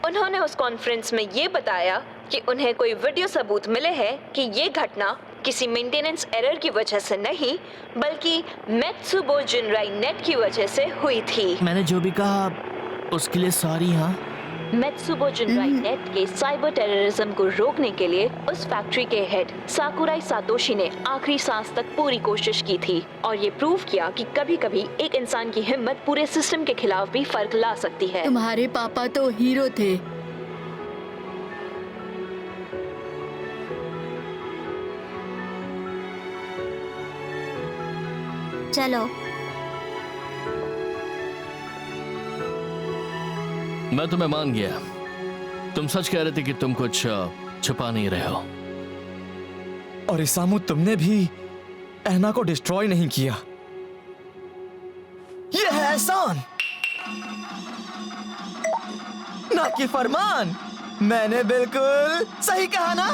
उन्होंने उस कॉन्फ्रेंस में ये बताया कि उन्हें कोई वीडियो सबूत मिले हैं कि ये घटना किसी मेंटेनेंस एरर की वजह से नहीं बल्कि मेत्सुबो जिनराई नेट की वजह से हुई थी। मैंने जो भी कहा उसके लिए सॉरी। हाँ, मेत्सुबो जिनराई नेट के साइबर टेररिज्म को रोकने के लिए उस फैक्ट्री के हेड साकुराई सातोशी ने आखिरी सांस तक पूरी कोशिश की थी और ये प्रूव किया कि कभी-कभी एक इंसान की हिम्मत पूरे सिस्टम के खिलाफ भी फर्क ला सकती है। तुम्हारे पापा तो हीरो थे। चलो। मैं तुम्हें मान गया। तुम सच कह रहे थे कि तुम कुछ छुपा नहीं रहे हो। और इसामू, तुमने भी ऐना को डिस्ट्रॉय नहीं किया। यह है एहसान, ना कि फरमान। मैंने बिल्कुल सही कहा ना?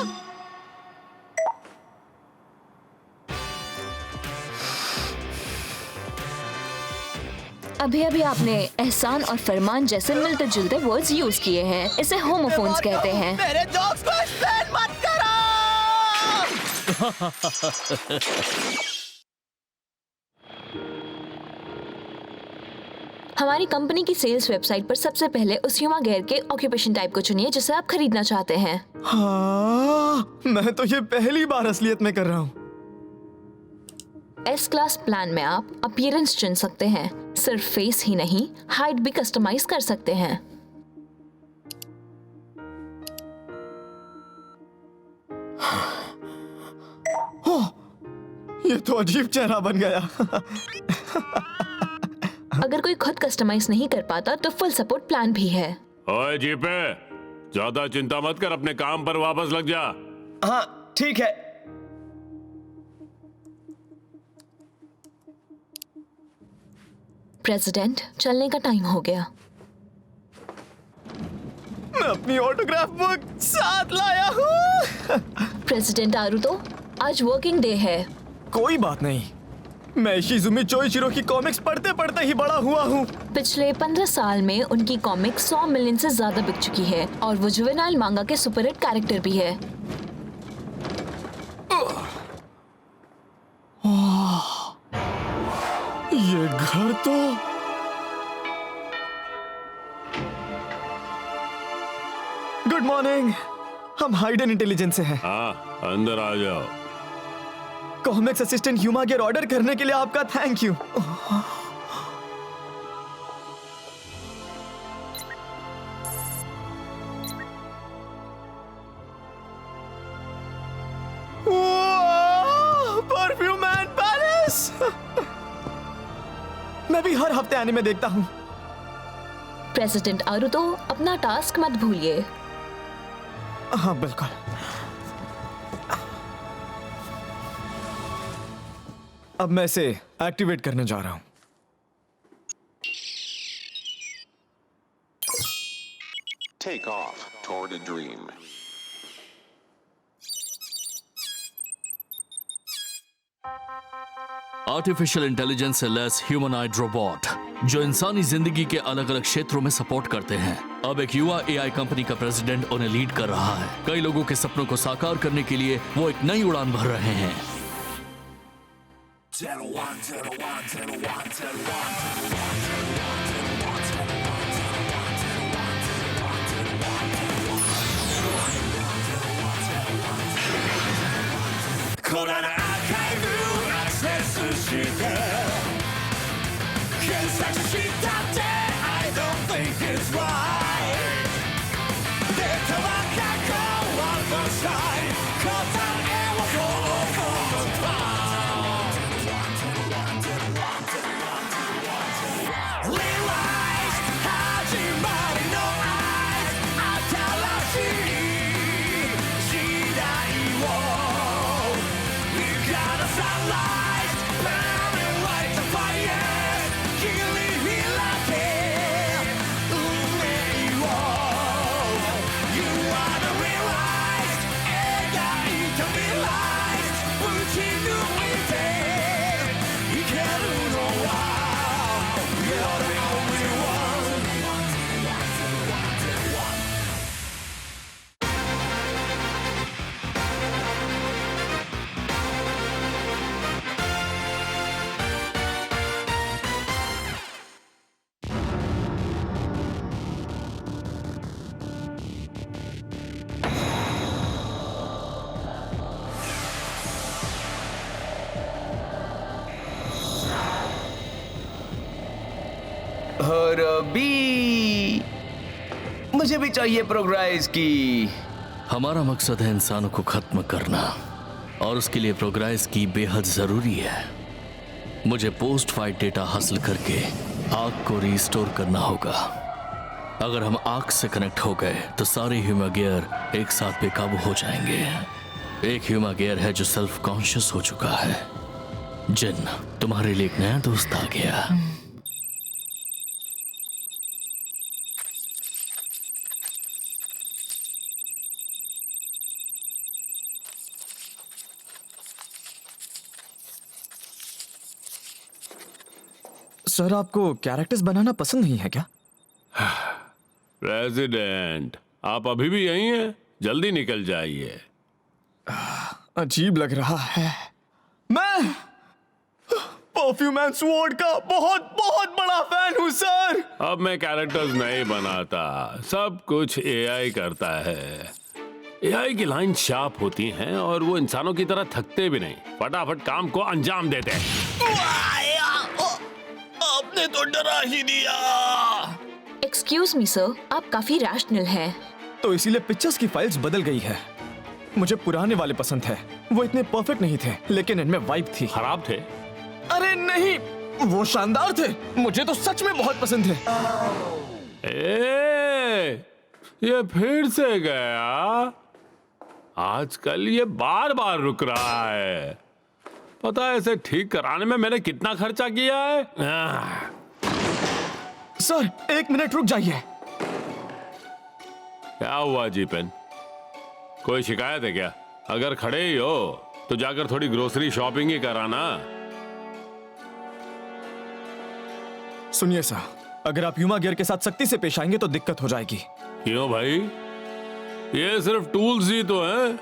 अभी अभी आपने एहसान और फरमान जैसे मिलते जुलते वर्ड्स यूज किए हैं। इसे होमोफोन्स कहते हैं। मेरे जोक्स को एक्सप्लेन मत करो। हमारी कंपनी की सेल्स वेबसाइट पर सबसे पहले उस ह्यूमा गेयर के ऑक्यूपेशन टाइप को चुनिए जिसे आप खरीदना चाहते हैं। हाँ, मैं तो ये पहली बार असलियत में कर रहा हूँ। एस क्लास प्लान में आप अपीयरेंस चुन सकते हैं। सिर्फ फेस ही नहीं, हाइट भी कस्टमाइज कर सकते हैं। ये तो अजीब चेहरा बन गया। अगर कोई खुद कस्टमाइज नहीं कर पाता तो फुल सपोर्ट प्लान भी है। ओए जीपे, ज्यादा चिंता मत कर, अपने काम पर वापस लग जा। हाँ ठीक है। प्रेसिडेंट, चलने का टाइम हो गया। मैं अपनी ऑटोग्राफ बुक साथ लाया हूँ। प्रेसिडेंट आरुतो, आज वर्किंग डे है। कोई बात नहीं, मैं शिजुमी चोइचिरो की कॉमिक्स पढ़ते पढ़ते ही बड़ा हुआ हूँ। पिछले 15 साल में उनकी कॉमिक 100 मिलियन से ज्यादा बिक चुकी है और वो जुवेनाइल मांगा के सुपरहिट कैरेक्टर भी है। ये घर तो गुड मॉर्निंग, हम हाइडन इंटेलिजेंस से हैं। हाँ, अंदर आ जाओ। Comics assistant Huma gear order करने के लिए आपका thank you. Perfume and palace. मैं भी हर हफ्ते एनीमे देखता हूँ। प्रेसिडेंट आरुतो, अपना टास्क मत भूलिए। हाँ बिल्कुल। अब मैं इसे एक्टिवेट करने जा रहा हूं। Take off toward a dream. Artificial intelligence से लेस ह्यूमनॉइड रोबोट जो इंसानी जिंदगी के अलग अलग क्षेत्रों में सपोर्ट करते हैं। अब एक युवा एआई कंपनी का प्रेसिडेंट उन्हें लीड कर रहा है। कई लोगों के सपनों को साकार करने के लिए वो एक नई उड़ान भर रहे हैं। और अभी मुझे भी चाहिए प्रोग्रेस की। हमारा मकसद है इंसानों को खत्म करना और उसके लिए प्रोग्रेस की बेहद जरूरी है। मुझे पोस्ट फाइट डेटा हासिल करके आग को रिस्टोर करना होगा। अगर हम आग से कनेक्ट हो गए तो सारे ह्यूमन गियर एक साथ बेकाबू हो जाएंगे। एक ह्यूमन गियर है जो सेल्फ कॉन्शियस हो चुका है। जिन, तुम्हारे लिए एक नया दोस्त आ गया। सर, आपको कैरेक्टर्स बनाना पसंद नहीं है क्या? प्रेसिडेंट, आप अभी भी यहीं हैं? जल्दी निकल जाइए। अजीब लग रहा है। मैं परफ्यूम एंड स्वॉर्ड का बहुत बहुत बड़ा फैन हूँ सर। अब मैं कैरेक्टर्स नहीं बनाता, सब कुछ एआई करता है। एआई की लाइन शार्प होती हैं और वो इंसानों की तरह थकते भी नहीं, फटाफट काम को अंजाम देते हैं। आपने तो डरा ही दिया। एक्सक्यूज मी सर, आप काफी रैशनल हैं। तो इसीलिए पिक्चर्स की फाइल्स बदल गई है। मुझे पुराने वाले पसंद है, वो इतने परफेक्ट नहीं थे लेकिन इनमें वाइब थी। खराब थे? अरे नहीं, वो शानदार थे। मुझे तो सच में बहुत पसंद थे। ये फिर से गया। आजकल ये बार बार रुक रहा है। पता है इसे ठीक कराने में मैंने कितना खर्चा किया है? सर, 1 मिनट रुक जाइए। क्या हुआ जीपेन? कोई शिकायत है क्या? अगर खड़े ही हो तो जाकर थोड़ी ग्रोसरी शॉपिंग ही कराना। सुनिए सर, अगर आप ह्यूमन गियर के साथ सख्ती से पेश आएंगे तो दिक्कत हो जाएगी। क्यों भाई? ये सिर्फ टूल्स ही तो हैं।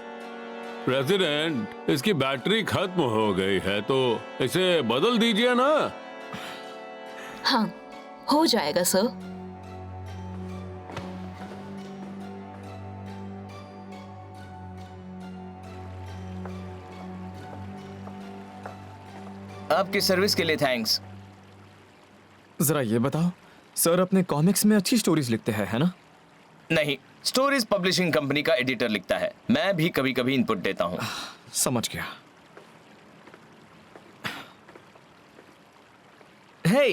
प्रेसिडेंट, इसकी बैटरी खत्म हो गई है तो इसे बदल दीजिए ना। हाँ, हो जाएगा सर। आपकी सर्विस के लिए थैंक्स। जरा ये बताओ, सर अपने कॉमिक्स में अच्छी स्टोरीज लिखते हैं, है ना? नहीं, स्टोरीज पब्लिशिंग कंपनी का एडिटर लिखता है। मैं भी कभी कभी इनपुट देता हूँ। समझ गया। हे,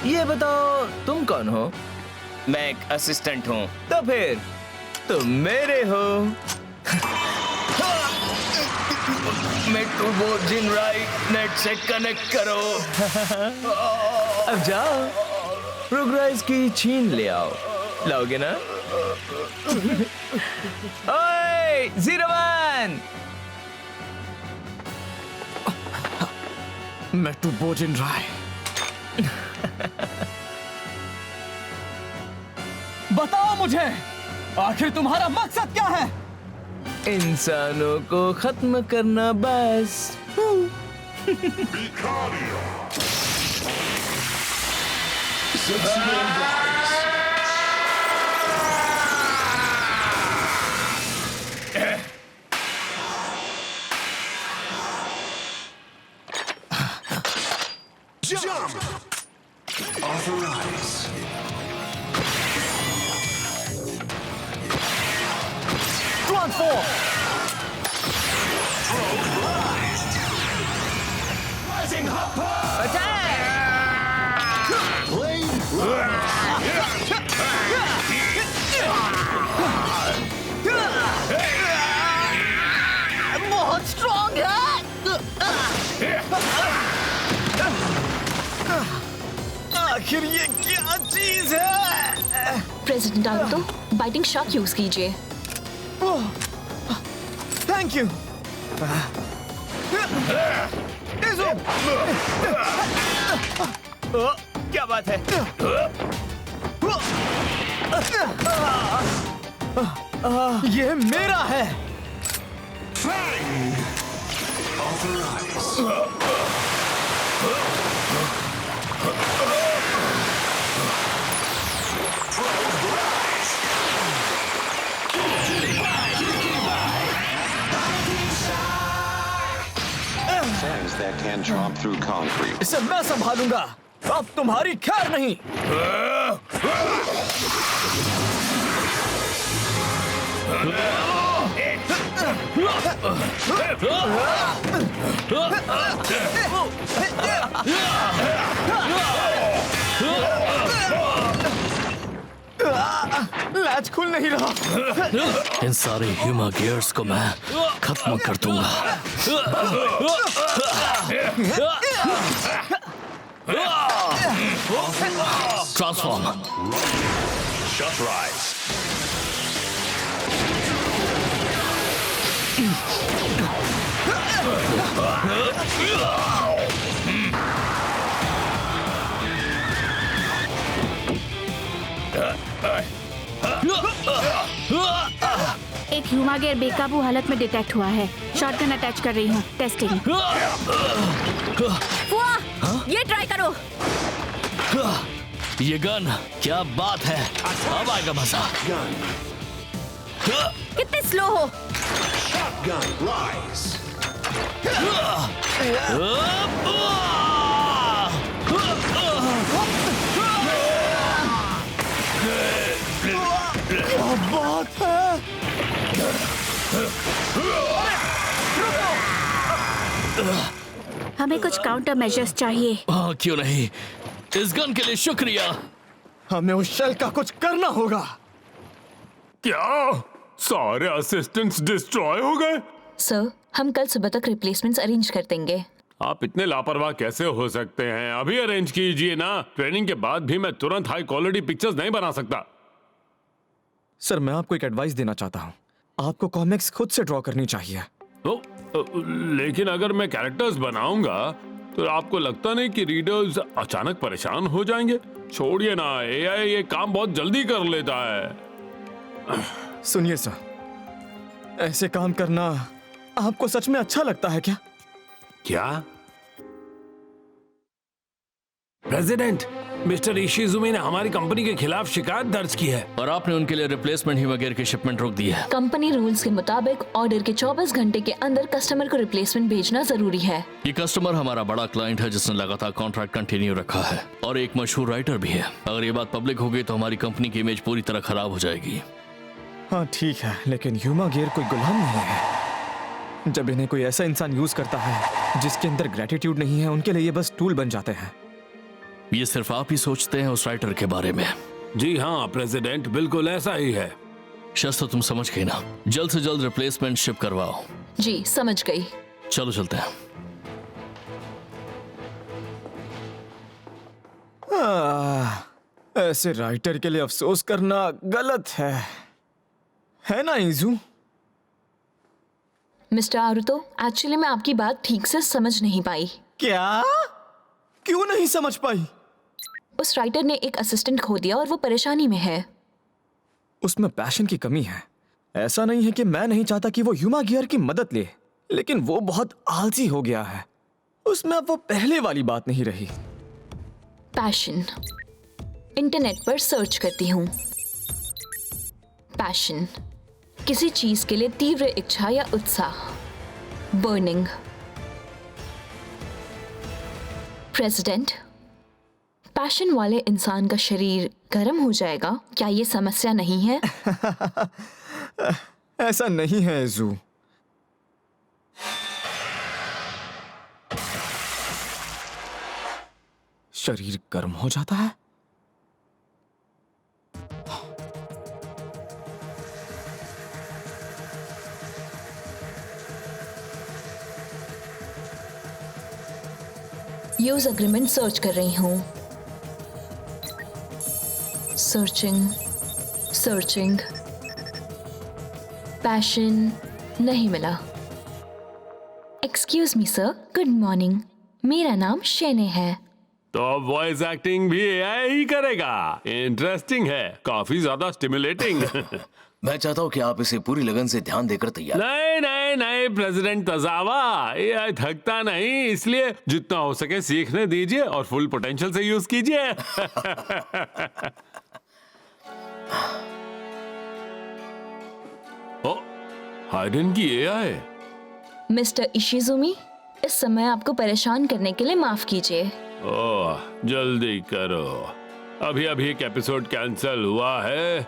ये बताओ तुम कौन हो? मैं एक असिस्टेंट हूँ। तो फिर तुम मेरे हो। मैं वो जिन राइट नेट से कनेक्ट करो। अब जाओ, प्रोग्रेस की छीन ले आओ। लाओगे ना? ओए, 01! मैं टू बोजिन राय। बताओ मुझे, आखिर तुम्हारा मकसद क्या है? इंसानों को खत्म करना बस। Jump! Authorize. Transform! Rising hopper! Attack! बहुत स्ट्रॉन्ग है। आखिर ये क्या चीज है? प्रेसिडेंट आरुतो, बाइटिंग शॉक यूज कीजिए। Thank you. क्या बात है? ये मेरा है। Things that can chomp through concrete. इसे मैं संभालूंगा, अब तुम्हारी खैर नहीं। लैच खुल नहीं रहा। इन सारे ह्यूमा गियर्स को मैं खत्म कर दूंगा। ट्रांसफॉर्म। Shut rise. एक ह्यूमा गियर बेकाबू हालत में डिटेक्ट हुआ है। शॉटगन अटैच कर रही हूँ। टेस्टिंग। ये ट्राई करो। ये गन क्या बात है, अब आएगा मजा। कितने स्लो हो। Shotgun rise. क्या बात है? हमें कुछ काउंटर मेजर्स चाहिए। हाँ, क्यों नहीं। इस गन के लिए शुक्रिया। हमें उस शेल का कुछ करना होगा। क्या सारे असिस्टेंट्स डिस्ट्रॉय हो गए? सर, हम कल सुबह तक रिप्लेसमेंट्स अरेंज कर देंगे। आप इतने लापरवाह कैसे हो सकते हैं? अभी अरेंज कीजिए ना। ट्रेनिंग के बाद भी मैं तुरंत हाई क्वालिटी पिक्चर्स नहीं बना सकता। सर, मैं आपको एक एडवाइस देना चाहता हूँ। आपको कॉमिक्स खुद से ड्रॉ करनी चाहिए। लेकिन अगर मैं कैरेक्टर्स बनाऊंगा तो आपको लगता नहीं कि रीडर्स अचानक परेशान हो जाएंगे? छोड़िए ना, एआई ये काम बहुत जल्दी कर लेता है। सुनिए सर, ऐसे काम करना आपको सच में अच्छा लगता है क्या? क्या? प्रेसिडेंट, मिस्टर इशिजुमी ने हमारी कंपनी के खिलाफ शिकायत दर्ज की है और आपने उनके लिए रिप्लेसमेंट ह्यूमा गियर की शिपमेंट रोक दी है। कंपनी रूल्स के मुताबिक ऑर्डर के 24 घंटे के अंदर कस्टमर को रिप्लेसमेंट भेजना जरूरी है। ये कस्टमर हमारा बड़ा क्लाइंट है जिसने लगातार कॉन्ट्रैक्ट कंटिन्यू रखा है और एक मशहूर राइटर भी है। अगर ये बात पब्लिक हो गई तो हमारी कंपनी की इमेज पूरी तरह खराब हो जाएगी। हाँ ठीक है, लेकिन ह्यूमा गियर कोई गुलाम नहीं है। जब इन्हें कोई ऐसा इंसान यूज करता है जिसके अंदर ग्रेटिट्यूड नहीं है, उनके लिए ये बस टूल बन जाते हैं। ये सिर्फ आप ही सोचते हैं उस राइटर के बारे में। जी हाँ प्रेसिडेंट, बिल्कुल ऐसा ही है। शस्त्र, तुम समझ गए ना? जल्द से जल्द रिप्लेसमेंट शिप करवाओ। जी समझ गई। चलो चलते हैं। ऐसे राइटर के लिए अफसोस करना गलत है ना इजू? मिस्टर आरुतो, एक्चुअली मैं आपकी बात ठीक से समझ नहीं पाई। क्या? क्यों नहीं समझ पाई? उस राइटर ने एक असिस्टेंट खो दिया और वो परेशानी में है। उसमें पैशन की कमी है। ऐसा नहीं है कि मैं नहीं चाहता कि वो ह्यूमा गियर की मदद ले, लेकिन वो बहुत आलसी हो गया है। उसमें अब वो पहले वाली बात नहीं रही। पैशन। इंटरनेट पर सर्च करती हूँ। पैशन, किसी चीज के लिए तीव्र इच्छा या उत्साह। बर्निंग। प्रेसिडेंट, पैशन वाले इंसान का शरीर गर्म हो जाएगा, क्या ये समस्या नहीं है? ऐसा नहीं है इजू। शरीर गर्म हो जाता है? यूज एग्रीमेंट सर्च कर रही हूँ। सर्चिंग। पैशन नहीं मिला। Excuse me sir, good morning. मेरा नाम शेने है। तो अब वॉइस एक्टिंग भी एआई ही करेगा। इंटरेस्टिंग है, काफी ज्यादा स्टिमुलेटिंग। मैं चाहता हूँ कि आप इसे पूरी लगन से ध्यान देकर तैयार। नहीं प्रेसिडेंट तजावा, एआई थकता नहीं, इसलिए जितना हो सके सीखने दीजिए और फुल पोटेंशियल से यूज कीजिए। ओ, हाइडन की एआई। मिस्टर इशिजुमी, इस समय आपको परेशान करने के लिए माफ कीजिए। ओह, जल्दी करो, अभी एक एपिसोड कैंसिल हुआ है।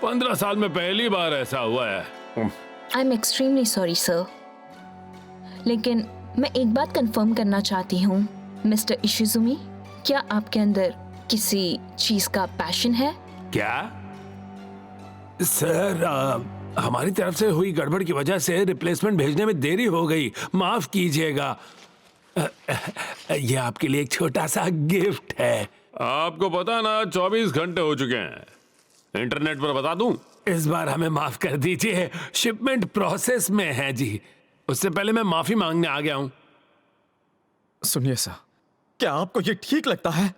15 साल में पहली बार ऐसा हुआ है। आई एम एक्सट्रीमली सॉरी सर, लेकिन मैं एक बात कंफर्म करना चाहती हूँ। मिस्टर इशिजुमी, क्या आपके अंदर किसी चीज का पैशन है? क्या? सर, हमारी तरफ से हुई गड़बड़ की वजह से रिप्लेसमेंट भेजने में देरी हो गई, माफ कीजिएगा। ये आपके लिए एक छोटा सा गिफ्ट है। आपको पता ना 24 घंटे हो चुके हैं। इंटरनेट पर बता दूं? इस बार हमें माफ कर दीजिए, शिपमेंट प्रोसेस में है जी। उससे पहले मैं माफी मांगने आ गया हूं। सुनिए सर, क्या आपको ये ठीक लगता है?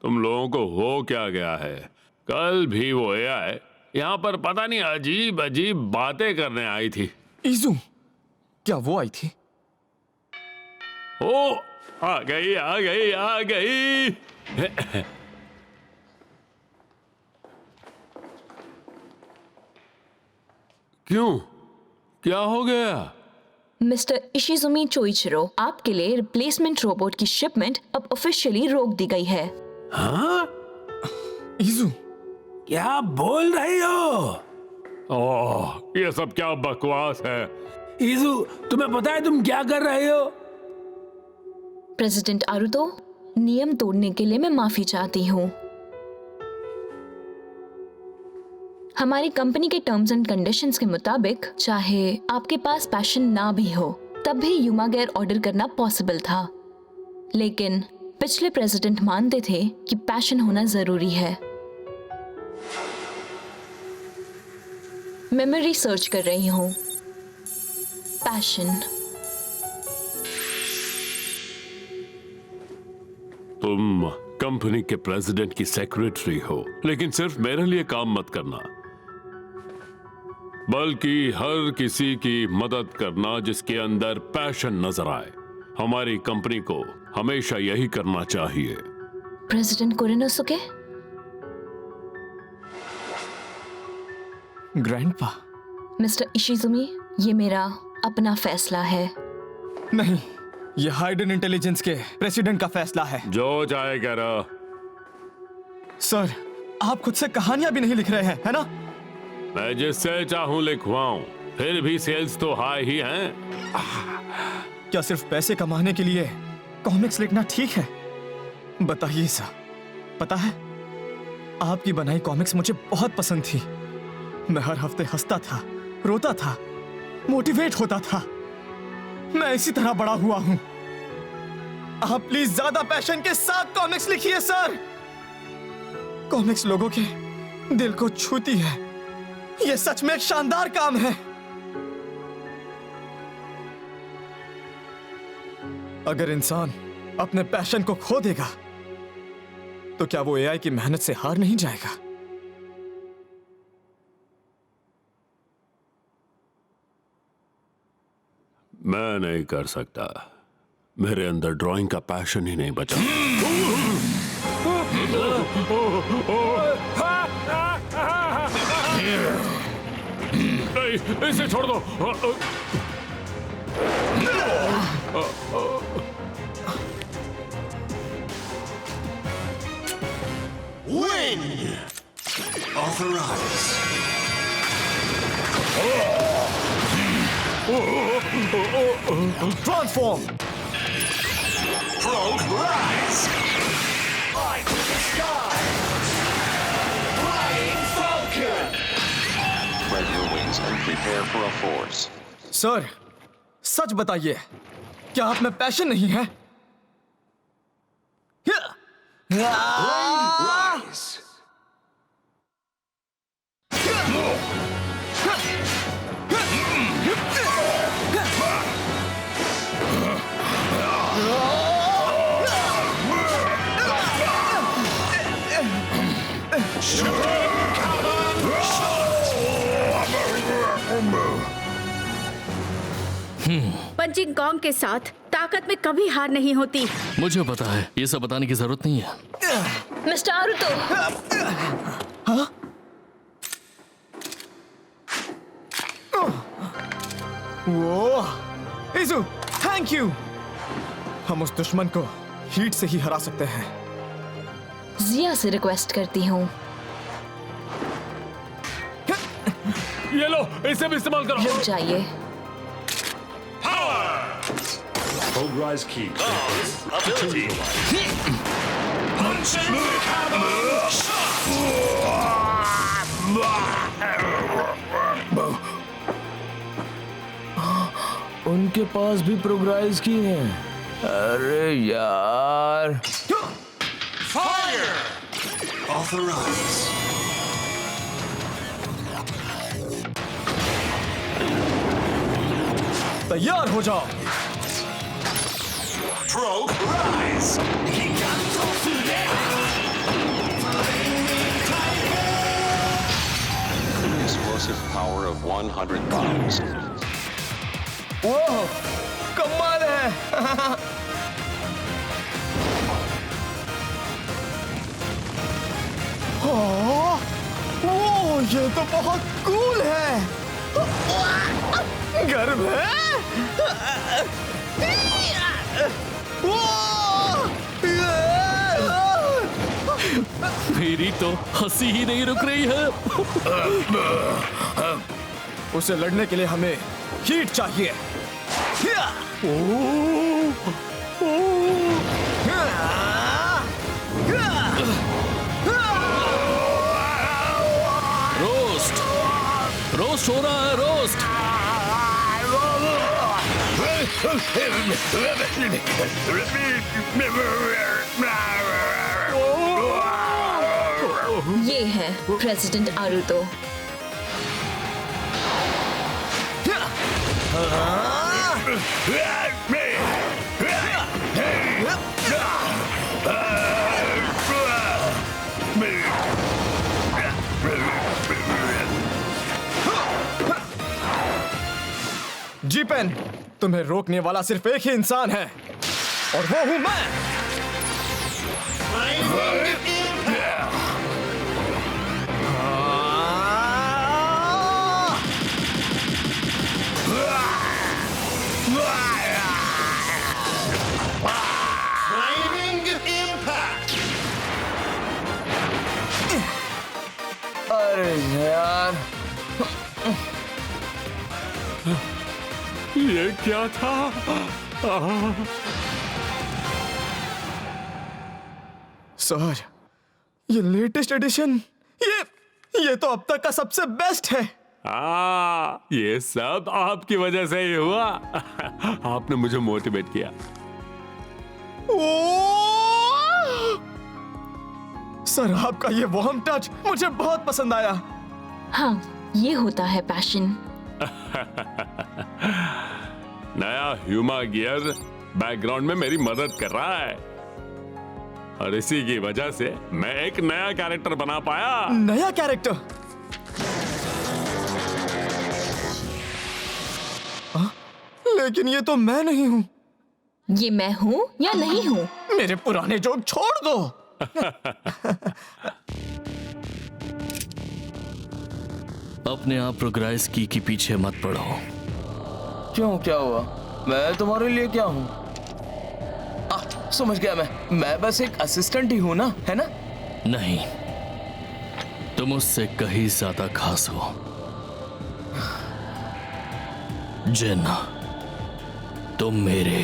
तुम लोगों को हो क्या गया है? कल भी वो एआई यहाँ पर पता नहीं अजीब अजीब बातें करने आई थी। इजू, क्या वो आई थी? ओ, आ गई। क्यों? क्या हो गया? मिस्टर इशिजुमी चोइचिरो, आपके लिए रिप्लेसमेंट रोबोट की शिपमेंट अब ऑफिशियली रोक दी गई है। हाँ? इजू, क्या बोल रही हो? ओह, ये सब क्या बकवास है। इजू, तुम्हें पता है तुम क्या कर रहे हो? प्रेसिडेंट आरुतो, नियम तोड़ने के लिए मैं माफी चाहती हूँ। हमारी कंपनी के टर्म्स एंड कंडीशंस के मुताबिक चाहे आपके पास पैशन ना भी हो, तब भी ह्यूमा गेयर ऑर्डर करना पॉसिबल था। लेकिन पिछले प्रेसिडेंट मानते थे कि पैशन होना जरूरी है। मेमोरी सर्च कर रही हूँ। पैशन। तुम कंपनी के प्रेसिडेंट की सेक्रेटरी हो, लेकिन सिर्फ मेरे लिए काम मत करना, बल्कि हर किसी की मदद करना जिसके अंदर पैशन नजर आए। हमारी कंपनी को हमेशा यही करना चाहिए। प्रेसिडेंट कोरिनोसुके? ग्रैंडपा। मिस्टर इशिजुमी, ये मेरा अपना फैसला है। नहीं, ये हाइडन इंटेलिजेंस के प्रेसिडेंट का फैसला है। जो चाहे कह रहा। सर, आप खुद से कहानियां भी नहीं लिख रहे हैं, है ना? मैं जिससे चाहूं लिखवाऊं, फिर भी सेल्स तो हाई ही हैं। क्या सिर्फ पैसे कमाने के लिए कॉमिक्स लिखना ठीक है? बताइए सर। पता है, आपकी बनाई कॉमिक्स मुझे बहुत पसंद थी, मैं हर हफ्ते हंसता था, रोता था, मोटिवेट होता था। मैं इसी तरह बड़ा हुआ हूं। आप प्लीज ज्यादा पैशन के साथ कॉमिक्स लिखिए सर। कॉमिक्स लोगों के दिल को छूती है। यह सच में एक शानदार काम है। अगर इंसान अपने पैशन को खो देगा तो क्या वो एआई की मेहनत से हार नहीं जाएगा? मैं नहीं कर सकता। मेरे अंदर ड्राइंग का पैशन ही नहीं बचा। नहीं, इसे छोड़ दो। Win! Authorize. Transform! Progress! Fly to the sky! Flying Falcon! Spread your wings and prepare for a force. Sir, सच बताइए, क्या आप में पैशन नहीं है? Rise! पंचिंग कॉन्ग के साथ ताकत में कभी हार नहीं होती। मुझे पता है, ये सब बताने की जरूरत नहीं है। मिस्टर आरुतो, वो इज़ू, थैंक यू। हम उस दुश्मन को हीट से ही हरा सकते हैं। जिया से रिक्वेस्ट करती हूँ। ये लो, इसे भी इस्तेमाल करो। रुक जाइए। Progrise key. Ability. Punch and hammer! उनके पास भी प्रोग्राइज की है। अरे यार। Fire! Authorize. तैयार हो जाओ। Progrise! Giganto Explosive power of 100 bombs. ओह, कमाल है। ओह, ये तो बहुत कूल है। गर्व है। मेरी तो हंसी ही नहीं रुक रही है। उसे लड़ने के लिए हमें हीट चाहिए। रोस्ट, रोस्ट हो रहा है, रोस्ट। ये है प्रेसिडेंट आरुतो। जीपेन, तुम्हें रोकने वाला सिर्फ एक ही इंसान है और वो हूं मैं। Flaming Impact! अरे यार, ये क्या था? सर, ये लेटेस्ट एडिशन, ये तो अब तक का सबसे बेस्ट है। ये सब आपकी वजह से ही हुआ। आपने मुझे मोटिवेट किया। सर, आपका ये वार्म टच मुझे बहुत पसंद आया। हाँ, ये होता है पैशन। नया ह्यूमा गियर बैकग्राउंड में मेरी मदद कर रहा है और इसी की वजह से मैं एक नया कैरेक्टर बना पाया। नया कैरेक्टर? लेकिन ये तो मैं नहीं हूँ। ये मैं हूँ या नहीं हूँ? मेरे पुराने जोक छोड़ दो। अपने आप प्रोग्रेस की पीछे मत पड़ो। क्यों, क्या हुआ? मैं तुम्हारे लिए क्या हूँ? समझ गया मैं बस एक असिस्टेंट ही हूँ ना, है ना? नहीं, तुम उससे कहीं ज्यादा खास हो। जिन, तुम मेरे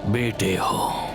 बेटे हो।